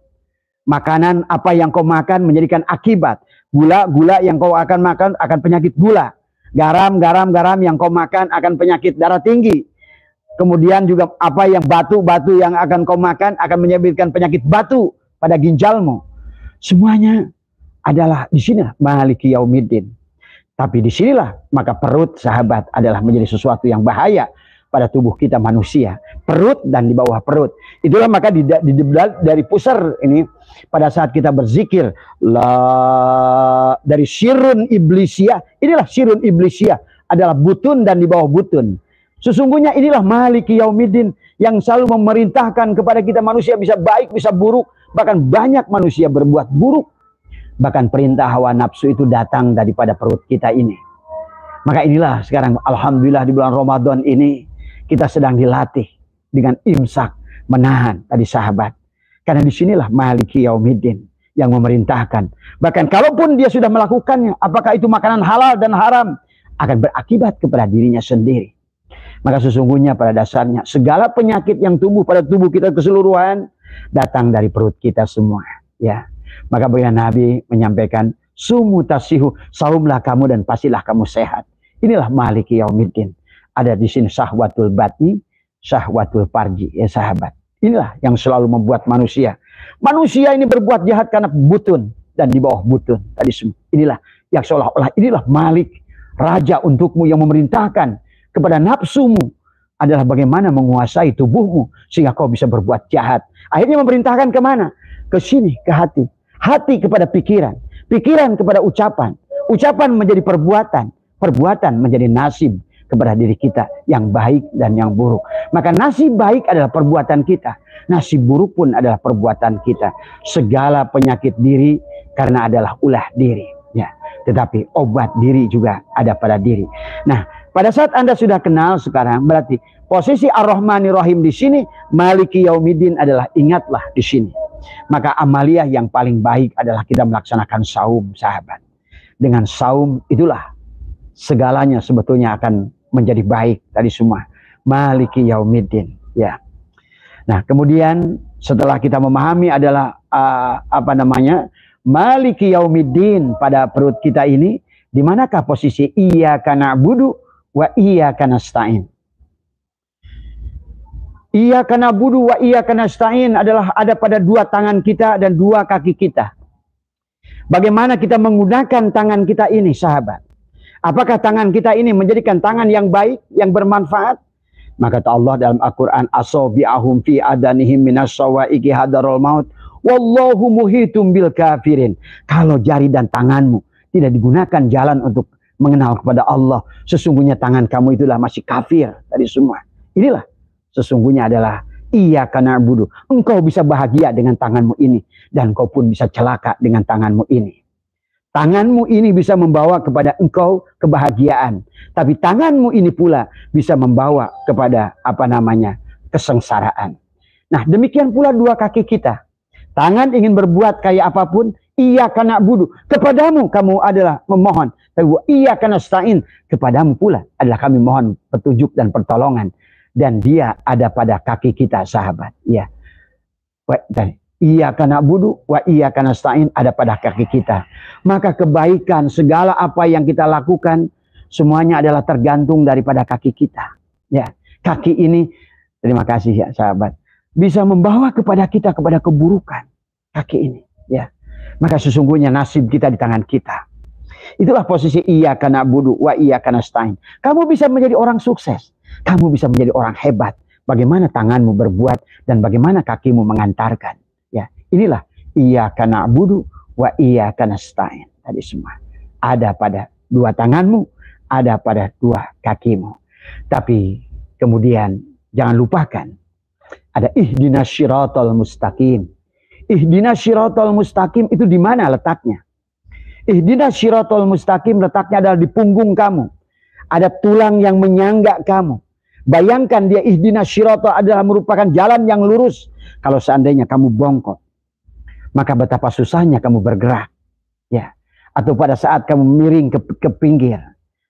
Makanan apa yang kau makan menjadikan akibat. Gula yang kau akan makan akan penyakit gula. Garam yang kau makan akan penyakit darah tinggi. Kemudian juga apa yang batu yang akan kau makan akan menyebabkan penyakit batu pada ginjalmu. Semuanya adalah di sini Maliki Yaumiddin. Tapi disinilah maka perut, sahabat, adalah menjadi sesuatu yang bahaya pada tubuh kita manusia. Perut dan di bawah perut. Itulah maka dari pusar ini pada saat kita berzikir dari sirun iblisiyah. Inilah sirun iblisiyah adalah butun dan di bawah butun. Sesungguhnya inilah Maliki Yaumiddin yang selalu memerintahkan kepada kita manusia bisa baik, bisa buruk. Bahkan banyak manusia berbuat buruk. Bahkan perintah hawa nafsu itu datang daripada perut kita ini. Maka inilah sekarang Alhamdulillah di bulan Ramadan ini kita sedang dilatih dengan imsak, menahan tadi sahabat. Karena disinilah Maliki Yaumiddin yang memerintahkan. Bahkan kalaupun dia sudah melakukannya, apakah itu makanan halal dan haram, akan berakibat kepada dirinya sendiri. Maka sesungguhnya pada dasarnya segala penyakit yang tumbuh pada tubuh kita keseluruhan datang dari perut kita semua. Ya. Maka baginda Nabi menyampaikan, sumu tasihu, saumlah kamu dan pastilah kamu sehat. Inilah Maliki Yaumiddin. Ada di sini syahwatul batni, syahwatul farji, ya sahabat. Inilah yang selalu membuat manusia. Manusia ini berbuat jahat karena butun dan di bawah butun. Tadi semua. Inilah yang seolah-olah inilah Malik, raja untukmu yang memerintahkan kepada nafsumu adalah bagaimana menguasai tubuhmu sehingga kau bisa berbuat jahat. Akhirnya memerintahkan kemana? Ke sini, ke hati. Hati kepada pikiran, pikiran kepada ucapan, ucapan menjadi perbuatan, perbuatan menjadi nasib kepada diri kita yang baik dan yang buruk. Maka nasib baik adalah perbuatan kita, nasib buruk pun adalah perbuatan kita. Segala penyakit diri karena adalah ulah diri, ya. Tetapi obat diri juga ada pada diri. Nah, pada saat Anda sudah kenal sekarang, berarti posisi Ar-Rahmanir-Rahim di sini, Maliki Yaumiddin adalah ingatlah di sini. Maka amaliyah yang paling baik adalah kita melaksanakan saum, sahabat. Dengan saum itulah segalanya sebetulnya akan menjadi baik tadi semua. Maliki Yaumiddin, ya. Nah, kemudian setelah kita memahami adalah Maliki Yaumiddin pada perut kita ini, di manakah posisi iyyaka na'budu wa iyyaka nasta'in? Iyyaka na'budu wa iyyaka nasta'in adalah ada pada dua tangan kita dan dua kaki kita. Bagaimana kita menggunakan tangan kita ini, sahabat? Apakah tangan kita ini menjadikan tangan yang baik, yang bermanfaat? Maka kata Allah dalam Al-Quran, asabi'ahum fi adanihim minas sawa'iqi hadarul maut wallahu muhitum bil kafirin. Kalau jari dan tanganmu tidak digunakan jalan untuk mengenal kepada Allah, sesungguhnya tangan kamu itulah masih kafir. Tadi semua. Inilah sesungguhnya adalah Iyyaka na'budu. Engkau bisa bahagia dengan tanganmu ini. Dan engkau pun bisa celaka dengan tanganmu ini. Tanganmu ini bisa membawa kepada engkau kebahagiaan. Tapi tanganmu ini pula bisa membawa kepada kesengsaraan. Nah, demikian pula dua kaki kita. Tangan ingin berbuat kayak apapun, iyyaka na'budu. Kepadamu kamu adalah memohon. Tapi iyyaka nasta'in. Kepadamu pula adalah kami mohon petunjuk dan pertolongan. Dan dia ada pada kaki kita, sahabat. Ya. Iyyaka na'budu wa iyyaka nasta'in ada pada kaki kita. Maka kebaikan segala apa yang kita lakukan semuanya adalah tergantung daripada kaki kita. Ya, kaki ini terima kasih ya sahabat. Bisa membawa kepada kita kepada keburukan. Kaki ini, ya. Maka sesungguhnya nasib kita di tangan kita. Itulah posisi iyyaka na'budu wa iyyaka nasta'in. Kamu bisa menjadi orang sukses. Kamu bisa menjadi orang hebat. Bagaimana tanganmu berbuat dan bagaimana kakimu mengantarkan. Ya, inilah iyyaka na'budu wa iyyaka nasta'in. Tadi semua ada pada dua tanganmu, ada pada dua kakimu. Tapi kemudian jangan lupakan ada ihdinas syiratal mustaqim. Ihdinas syiratal mustaqim itu di mana letaknya? Ihdinas syiratal mustaqim letaknya adalah di punggung kamu. Ada tulang yang menyangga kamu. Bayangkan dia ihdinas syiratal adalah merupakan jalan yang lurus. Kalau seandainya kamu bongkok, maka betapa susahnya kamu bergerak. Ya. Atau pada saat kamu miring ke pinggir,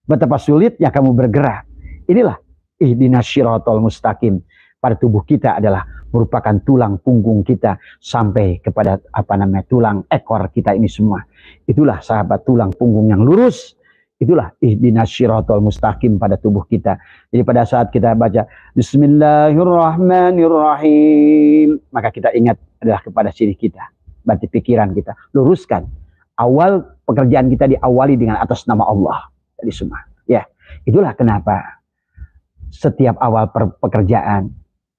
betapa sulitnya kamu bergerak. Inilah ihdinas syiratal mustaqim. Pada tubuh kita adalah merupakan tulang punggung kita sampai kepada tulang ekor kita ini semua. Itulah sahabat tulang punggung yang lurus. Itulah ihdinas syiratal mustaqim pada tubuh kita. Jadi pada saat kita baca Bismillahirrahmanirrahim, maka kita ingat adalah kepada sini kita. Berarti pikiran kita luruskan. Awal pekerjaan kita diawali dengan atas nama Allah. Jadi semua. Ya, itulah kenapa setiap awal pekerjaan,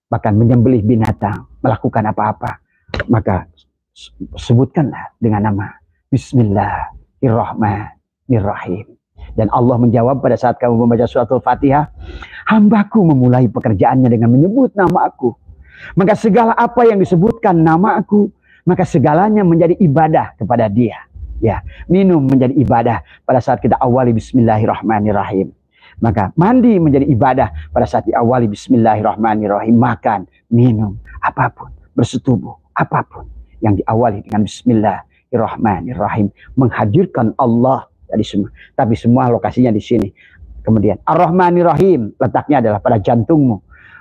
bahkan menyembelih binatang, melakukan apa-apa, maka sebutkanlah dengan nama Bismillahirrahmanirrahim. Dan Allah menjawab pada saat kamu membaca surat Al-Fatihah, hambaku memulai pekerjaannya dengan menyebut nama aku. Maka segala apa yang disebutkan nama aku, maka segalanya menjadi ibadah kepada dia. Ya, minum menjadi ibadah pada saat kita awali Bismillahirrahmanirrahim. Maka mandi menjadi ibadah pada saat diawali Bismillahirrahmanirrahim. Makan, minum, apapun, bersetubuh, apapun yang diawali dengan Bismillahirrahmanirrahim. Menghadirkan Allah tadi semua. Tapi semua lokasinya di sini. Kemudian Ar-Rahmanir-Rahim letaknya adalah pada jantungmu.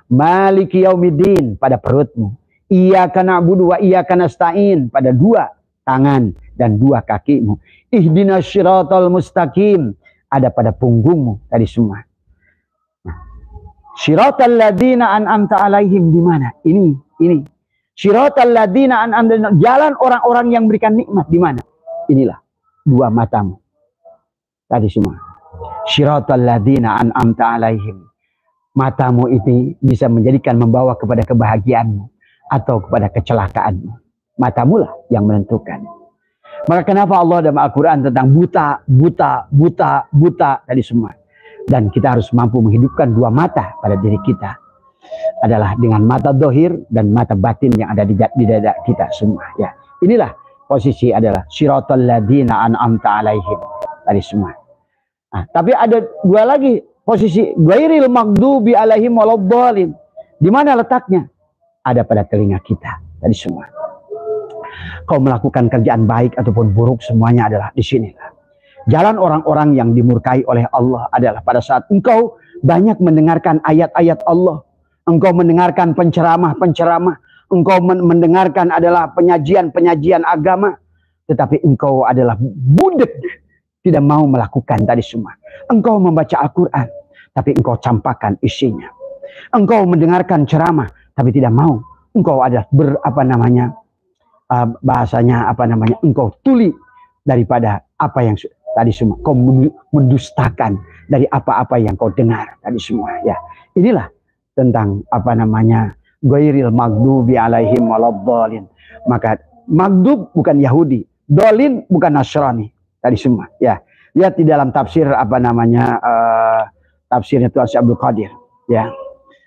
Maliki yaumiddin pada perutmu. Iyyaka na'budu wa iyyaka nasta'in pada dua tangan dan dua kakimu. Ihdinas syiratal mustaqim ada pada punggungmu tadi semua. Nah, syiratal ladzina an'amta alaihim di mana? Ini. Syiratal ladzina an'amta, jalan orang-orang yang memberikan nikmat di mana? Inilah dua matamu. Tadi semua. Syiratal ladzina an'amta alaihim. Matamu itu bisa membawa kepada kebahagiaanmu atau kepada kecelakaanmu. Matamu lah yang menentukan. Maka kenapa Allah dalam Al-Quran tentang buta tadi semua. Dan kita harus mampu menghidupkan dua mata pada diri kita. Adalah dengan mata dohir dan mata batin yang ada di dada kita semua. Ya, inilah posisi adalah syiratal ladzina an'amta alaihim. Tadi semua. Nah, tapi ada dua lagi posisi ghairil maghdubi alaihim waladdallin. Di mana letaknya? Ada pada telinga kita. Tadi semua. Kau melakukan kerjaan baik ataupun buruk semuanya adalah di sini. Jalan orang-orang yang dimurkai oleh Allah adalah pada saat engkau banyak mendengarkan ayat-ayat Allah. Engkau mendengarkan penceramah-penceramah. Engkau mendengarkan adalah penyajian-penyajian agama. Tetapi engkau adalah budek. Tidak mau melakukan tadi semua. Engkau membaca Al-Quran, tapi engkau campakkan isinya. Engkau mendengarkan ceramah, tapi tidak mau. Engkau adalah engkau tuli daripada apa yang tadi semua. Kau mendustakan dari apa-apa yang kau dengar tadi semua. Ya, inilah tentang ghairil maghdubi alaihim waladdallin. Maka maghdub bukan Yahudi, dolin bukan Nasrani. Tadi semua, ya. Lihat di dalam tafsir tafsirnya Tuan Syekh Abdul Qadir, ya.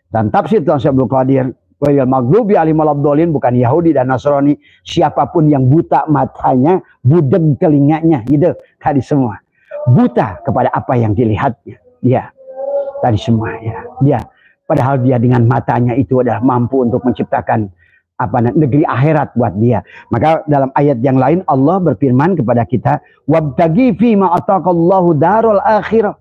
Dan tafsir Tuan Syekh Abdul Qadir Ghairil maghdubi alaihim waladdallin, bukan Yahudi dan Nasrani. Siapapun yang buta matanya, budeg telinganya, gitu tadi semua. Buta kepada apa yang dilihatnya. Dia tadi semua ya. Dia padahal dia dengan matanya itu adalah mampu untuk menciptakan negeri akhirat buat dia. Maka dalam ayat yang lain Allah berfirman kepada kita, wabtagi fi ma ataqallahu darul akhirah.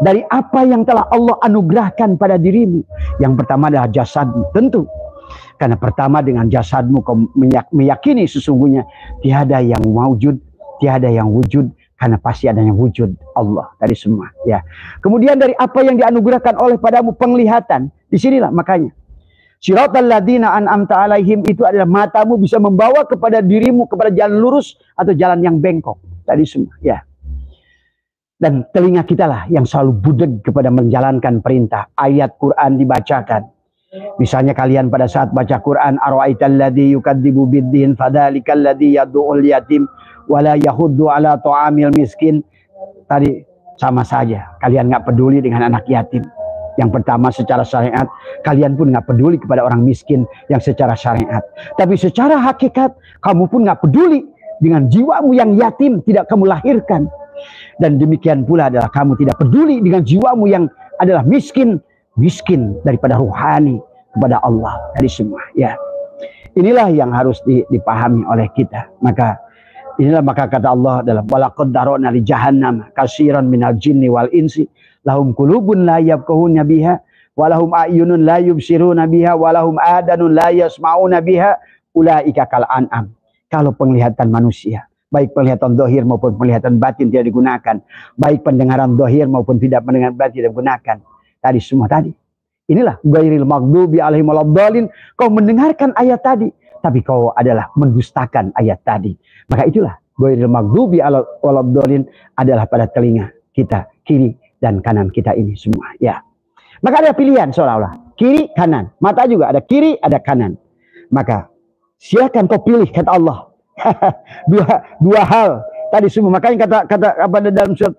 Dari apa yang telah Allah anugerahkan pada dirimu. Yang pertama adalah jasadmu, tentu. Karena pertama dengan jasadmu kau meyakini sesungguhnya tiada yang wujud, tiada yang wujud, karena pasti adanya wujud Allah dari semua. Ya. Kemudian dari apa yang dianugerahkan oleh padamu, penglihatan. Disinilah makanya. Siratal ladzina an'amta alaihim, itu adalah matamu bisa membawa kepada dirimu kepada jalan lurus atau jalan yang bengkok. Tadi semua. Ya. Dan telinga kita lah yang selalu budeg kepada menjalankan perintah. Ayat Quran dibacakan. Misalnya kalian pada saat baca Quran, ara'aital ladzi yukadzibu biddin fadzalikal ladzi yad'ul yatim wala yahuddu ala ta'amil miskin. Tadi sama saja. Kalian nggak peduli dengan anak yatim. Yang pertama secara syariat, kalian pun nggak peduli kepada orang miskin yang secara syariat. Tapi secara hakikat, kamu pun nggak peduli dengan jiwamu yang yatim tidak kamu lahirkan. Dan demikian pula adalah kamu tidak peduli dengan jiwamu yang adalah miskin daripada ruhani kepada Allah dari semua. Ya, inilah yang harus dipahami oleh kita. Maka kata Allah dalam walaqad darana li jahannam katsiran minal jinni wal insi lahum qulubun la yafqahuna biha wa lahum a'yunun la yubsiruna biha wa lahum adanun la yasma'una biha ulaika kal an'am. Kalau penglihatan manusia, baik penglihatan dohir maupun penglihatan batin tidak digunakan, baik pendengaran dohir maupun tidak pendengaran batin tidak digunakan, tadi semua tadi. Inilah ghairil maghdubi alaihim waladdallin. Kau mendengarkan ayat tadi, tapi kau adalah mendustakan ayat tadi. Maka itulah ghairil maghdubi waladdallin adalah pada telinga kita, kiri dan kanan kita ini semua. Ya. Maka ada pilihan seolah-olah kiri kanan, mata juga ada kiri ada kanan. Maka silakan kau pilih kata Allah. dua hal tadi semua. Makanya kata apa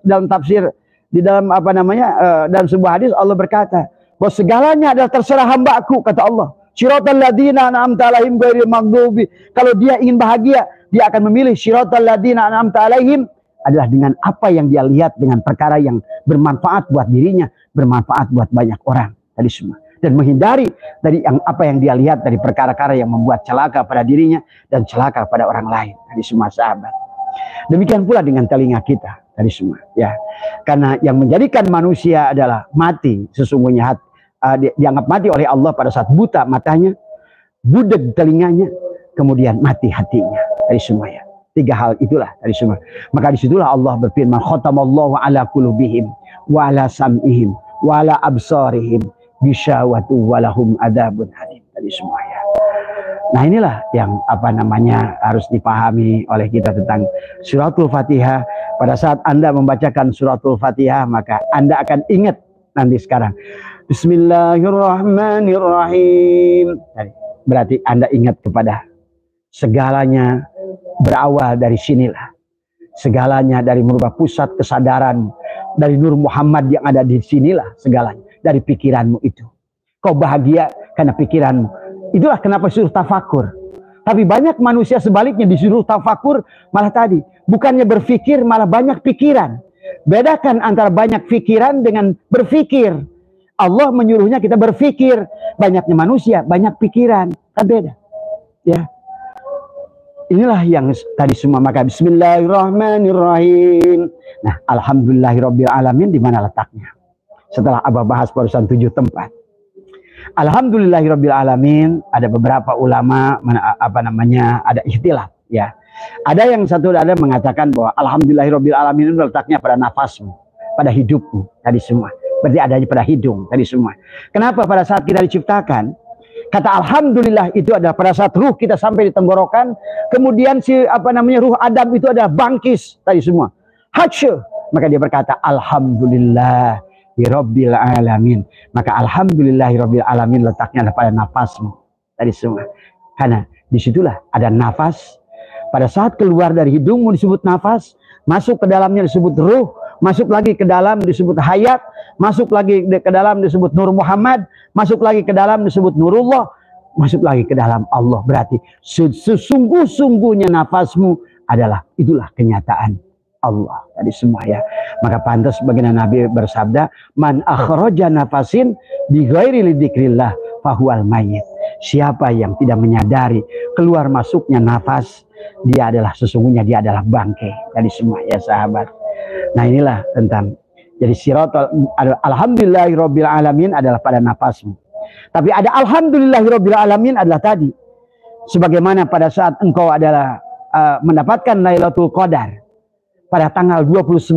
dalam tafsir di dalam dalam sebuah hadis Allah berkata bahwa segalanya adalah terserah hamba-Ku, kata Allah. Siratal ladzina an'amta alaihim ghairil maghdubi. Kalau dia ingin bahagia, dia akan memilih siratal ladzina an'amta alaihim, adalah dengan apa yang dia lihat, dengan perkara yang bermanfaat buat dirinya, bermanfaat buat banyak orang tadi semua. Dan menghindari dari apa yang dia lihat dari perkara-perkara yang membuat celaka pada dirinya dan celaka pada orang lain tadi semua, sahabat. Demikian pula dengan telinga kita tadi semua, ya. Karena yang menjadikan manusia adalah mati sesungguhnya dianggap mati oleh Allah pada saat buta matanya, budeg telinganya, kemudian mati hatinya tadi semua, ya. Tiga hal itulah tadi semua. Maka disitulah Allah berfirman, khatamallahu ala qulubihim wa ala sam'ihim wa ala absarihim bisyawatu walahum adzabun alim tadi semua, ya. Nah, inilah yang harus dipahami oleh kita tentang suratul Fatihah. Pada saat Anda membacakan suratul Fatihah, maka Anda akan ingat nanti sekarang Bismillahirrahmanirrahim. Berarti Anda ingat kepada segalanya berawal dari sinilah. Segalanya dari merubah pusat kesadaran dari Nur Muhammad yang ada di sinilah segalanya. Dari pikiranmu itu. Kau bahagia karena pikiranmu. Itulah kenapa disuruh tafakur. Tapi banyak manusia sebaliknya disuruh tafakur malah tadi. Bukannya berpikir malah banyak pikiran. Bedakan antara banyak pikiran dengan berpikir. Allah menyuruhnya kita berpikir. Banyaknya manusia, banyak pikiran. Kan beda. Ya. Inilah yang tadi semua. Maka bismillahirrahmanirrahim. Nah, alhamdulillahirabbil alamin di mana letaknya? Setelah Abah bahas barusan 7 tempat. Alhamdulillahirabbil alamin, ada beberapa ulama ada ikhtilaf, ya. Ada yang satu ada mengatakan bahwa alhamdulillahirabbil alamin itu letaknya pada nafasmu, pada hidupmu tadi semua. Berarti adanya pada hidung tadi semua. Kenapa pada saat kita diciptakan kata alhamdulillah itu adalah pada saat ruh kita sampai di tenggorokan, kemudian ruh Adam itu adalah bangkis tadi semua. Hatsy, maka dia berkata alhamdulillah Rabbil alamin. Maka alhamdulillahirabbil alamin letaknya ada pada nafasmu tadi semua. Karena disitulah ada nafas. Pada saat keluar dari hidungmu disebut nafas, masuk ke dalamnya disebut ruh, masuk lagi ke dalam disebut hayat, masuk lagi ke dalam disebut Nur Muhammad, masuk lagi ke dalam disebut Nurullah, masuk lagi ke dalam Allah. Berarti sesungguh-sungguhnya nafasmu adalah, itulah kenyataan Allah tadi semua ya. Maka pantas baginda Nabi bersabda, man akhraja nafasin bi ghairi lidzikrillah fahuwal mayyit. Siapa yang tidak menyadari keluar masuknya nafas, dia adalah sesungguhnya dia adalah bangkai tadi semua ya sahabat. Nah inilah tentang, jadi siratal alhamdulillahirabbil alamin adalah pada nafasmu. Tapi ada alhamdulillahirabbil alamin adalah tadi, sebagaimana pada saat engkau adalah mendapatkan Lailatul Qadar pada tanggal 29.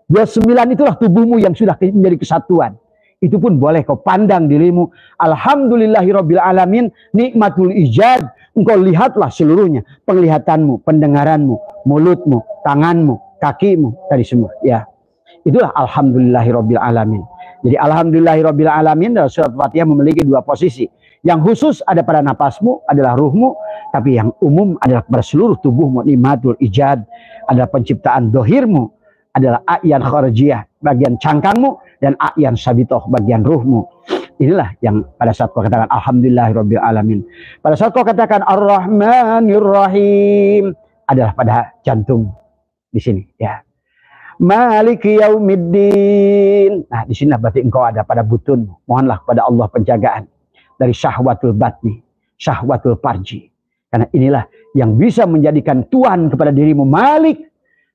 29 itulah tubuhmu yang sudah menjadi kesatuan. Itu pun boleh kau pandang dirimu, alhamdulillahirabbil alamin, nikmatul ijad. Engkau lihatlah seluruhnya, penglihatanmu, pendengaranmu, mulutmu, tanganmu, kakimu, tadi semua ya. Itulah alhamdulillahirabbil alamin. Jadi alhamdulillahirabbil alamin dalam surat Fatihah memiliki dua posisi. Yang khusus ada pada napasmu adalah ruhmu, tapi yang umum adalah pada seluruh tubuhmu. Nikmatul ijad adalah penciptaan dohirmu, adalah a'yan kharjiyah bagian cangkangmu, dan a'yan sabitoh bagian ruhmu. Inilah yang pada saat kau katakan alhamdulillahirabbil alamin. Pada saat kau katakan ar-rahmanir rahim adalah pada jantung di sini ya. Maliki yaumiddin. Nah, di sini berarti engkau ada pada butunmu. Mohonlah kepada Allah penjagaan dari syahwatul batni, syahwatul farji. Karena inilah yang bisa menjadikan Tuhan kepada dirimu Malik,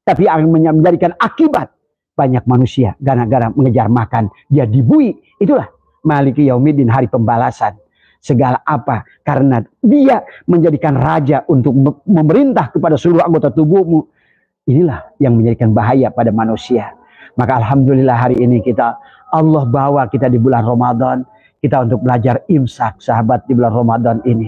tapi akan menjadikan akibat banyak manusia gara-gara mengejar makan, dia dibui. Itulah Maliki yaumiddin, hari pembalasan. Segala apa? Karena dia menjadikan raja untuk memerintah kepada seluruh anggota tubuhmu. Inilah yang menjadikan bahaya pada manusia. Maka alhamdulillah hari ini Allah bawa kita di bulan Ramadan, kita untuk belajar imsak sahabat di bulan Ramadan ini.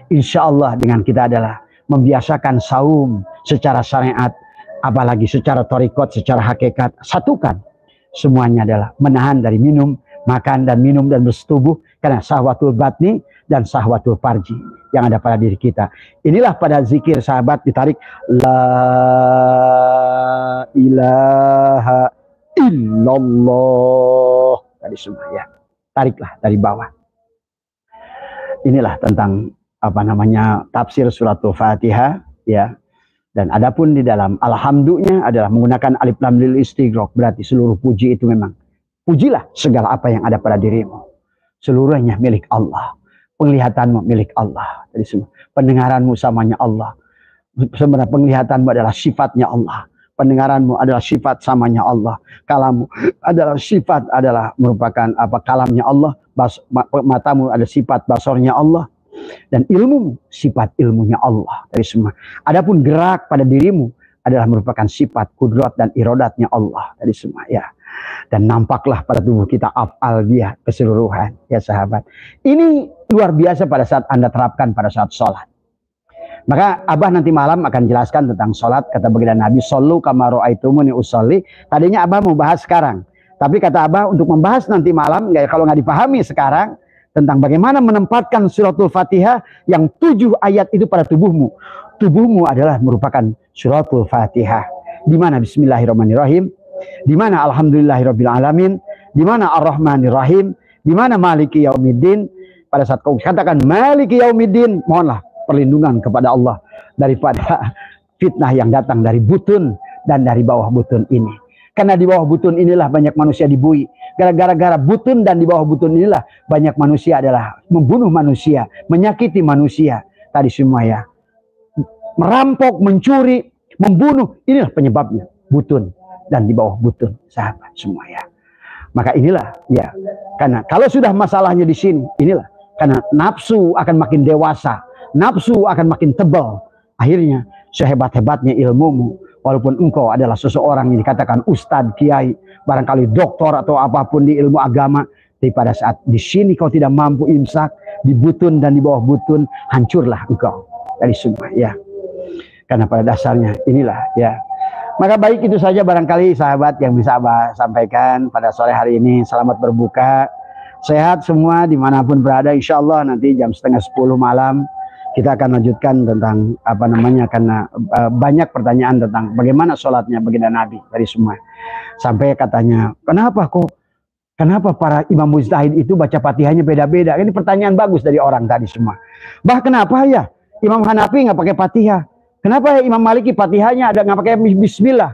Insya Allah dengan kita adalah membiasakan saum secara syariat, apalagi secara thariqat, secara hakikat, satukan. Semuanya adalah menahan dari minum, makan dan minum dan bersetubuh karena syahwatul batni dan syahwatul farji yang ada pada diri kita. Inilah pada zikir sahabat ditarik la ilaha illallah tadi semua ya. Tariklah dari bawah. Inilah tentang apa namanya tafsir suratul Fatihah ya. Dan adapun di dalam alhamdulillah adalah menggunakan alif lam lil istighraq, berarti seluruh puji itu memang pujilah segala apa yang ada pada dirimu. Seluruhnya milik Allah. Penglihatanmu milik Allah. Jadi semua pendengaranmu samanya Allah. Sebenarnya penglihatanmu adalah sifatnya Allah. Pendengaranmu adalah sifat samanya Allah. Kalammu adalah sifat, adalah merupakan apa kalamnya Allah. Matamu ada sifat basornya Allah. Dan ilmu sifat ilmunya Allah. Dari semua. Adapun gerak pada dirimu adalah merupakan sifat kudrat dan irodatnya Allah. Dari semua ya. Dan nampaklah pada tubuh kita af'al dia keseluruhan ya sahabat. Ini luar biasa pada saat Anda terapkan pada saat sholat. Maka Abah nanti malam akan jelaskan tentang sholat. Kata baginda Nabi, shollu kama ra'aitumuni usolli. Tadinya Abah mau bahas sekarang, tapi kata Abah untuk membahas nanti malam, kalau nggak dipahami sekarang tentang bagaimana menempatkan suratul Fatihah yang 7 ayat itu pada tubuhmu. Tubuhmu adalah merupakan suratul Fatihah. Di mana Bismillahirrahmanirrahim, di mana alhamdulillahirabbil alamin, di mana ar-rahmanir rahim, di mana maliki yaumiddin. Pada saat kau katakan maliki yaumiddin, mohonlah perlindungan kepada Allah daripada fitnah yang datang dari butun dan dari bawah butun ini. Karena di bawah butun inilah banyak manusia dibui. Gara-gara butun dan di bawah butun inilah banyak manusia adalah membunuh manusia, menyakiti manusia. Tadi semua ya. Merampok, mencuri, membunuh, inilah penyebabnya butun. Dan di bawah butun sahabat semua ya. Maka inilah ya, karena kalau sudah masalahnya di sini, inilah karena nafsu akan makin dewasa, nafsu akan makin tebal. Akhirnya sehebat-hebatnya ilmumu, walaupun engkau adalah seseorang yang dikatakan ustadz, kiai, barangkali doktor atau apapun di ilmu agama, tapi pada saat di sini kau tidak mampu imsak, di butun dan di bawah butun, hancurlah engkau dari semua ya. Karena pada dasarnya inilah ya. Maka baik itu saja barangkali sahabat yang bisa Abah sampaikan pada sore hari ini. Selamat berbuka, sehat semua dimanapun berada. Insya Allah nanti jam 9:30 malam kita akan lanjutkan tentang apa namanya, karena banyak pertanyaan tentang bagaimana sholatnya baginda Nabi dari semua. Sampai katanya, kenapa kok Kenapa para imam mujtahid itu baca Fatihahnya beda-beda? Ini pertanyaan bagus dari orang tadi semua. Bah, kenapa ya Imam Hanafi nggak pakai Fatihah? Kenapa ya Imam Maliki Fatihahnya ada nggak pakai Bismillah?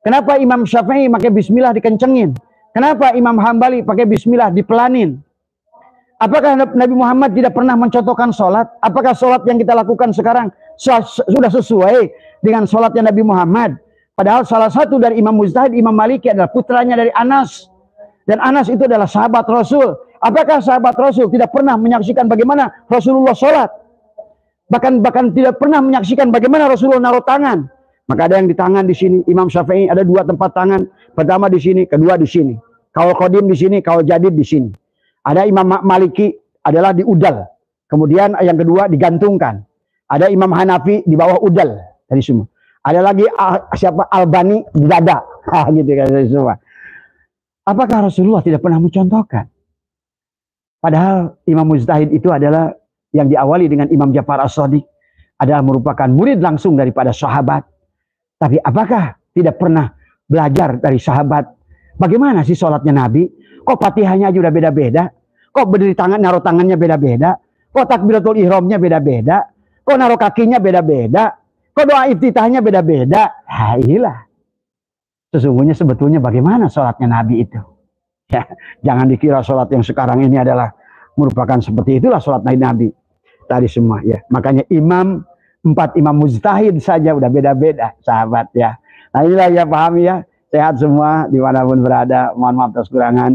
Kenapa Imam Syafi'i pakai Bismillah dikencengin? Kenapa Imam Hambali pakai Bismillah dipelanin? Apakah Nabi Muhammad tidak pernah mencontohkan sholat? Apakah sholat yang kita lakukan sekarang sudah sesuai dengan sholatnya Nabi Muhammad? Padahal salah satu dari imam mujtahid, Imam Maliki adalah putranya dari Anas. Dan Anas itu adalah sahabat Rasul. Apakah sahabat Rasul tidak pernah menyaksikan bagaimana Rasulullah sholat? Bahkan tidak pernah menyaksikan bagaimana Rasulullah naruh tangan. Maka ada yang di tangan di sini. Imam Syafi'i ada 2 tempat tangan. Pertama di sini, kedua di sini. Kaul qadim di sini, kaul jadid di sini. Ada Imam Maliki adalah di udal. Kemudian yang kedua digantungkan. Ada Imam Hanafi di bawah udal dari semua. Ada lagi siapa Albani di dada. Gitu kan semua. Apakah Rasulullah tidak pernah mencontohkan? Padahal imam mujtahid itu adalah yang diawali dengan Imam Ja'far As-Shadiq, adalah merupakan murid langsung daripada sahabat. Tapi apakah tidak pernah belajar dari sahabat? Bagaimana sih sholatnya Nabi? Kok Fatihahnya aja udah beda-beda? Kok berdiri tangan, naruh tangannya beda-beda? Kok takbiratul ihramnya beda-beda? Kok naruh kakinya beda-beda? Kok doa iftitahnya beda-beda? Nah, inilah. Sesungguhnya sebetulnya bagaimana sholatnya Nabi itu? Ya, jangan dikira sholat yang sekarang ini adalah merupakan seperti itulah sholat Nabi tadi semua ya. Makanya 4 imam mujtahid saja udah beda-beda sahabat ya. Nah inilah ya, pahami ya. Sehat semua dimanapun berada. Mohon maaf atas kekurangan.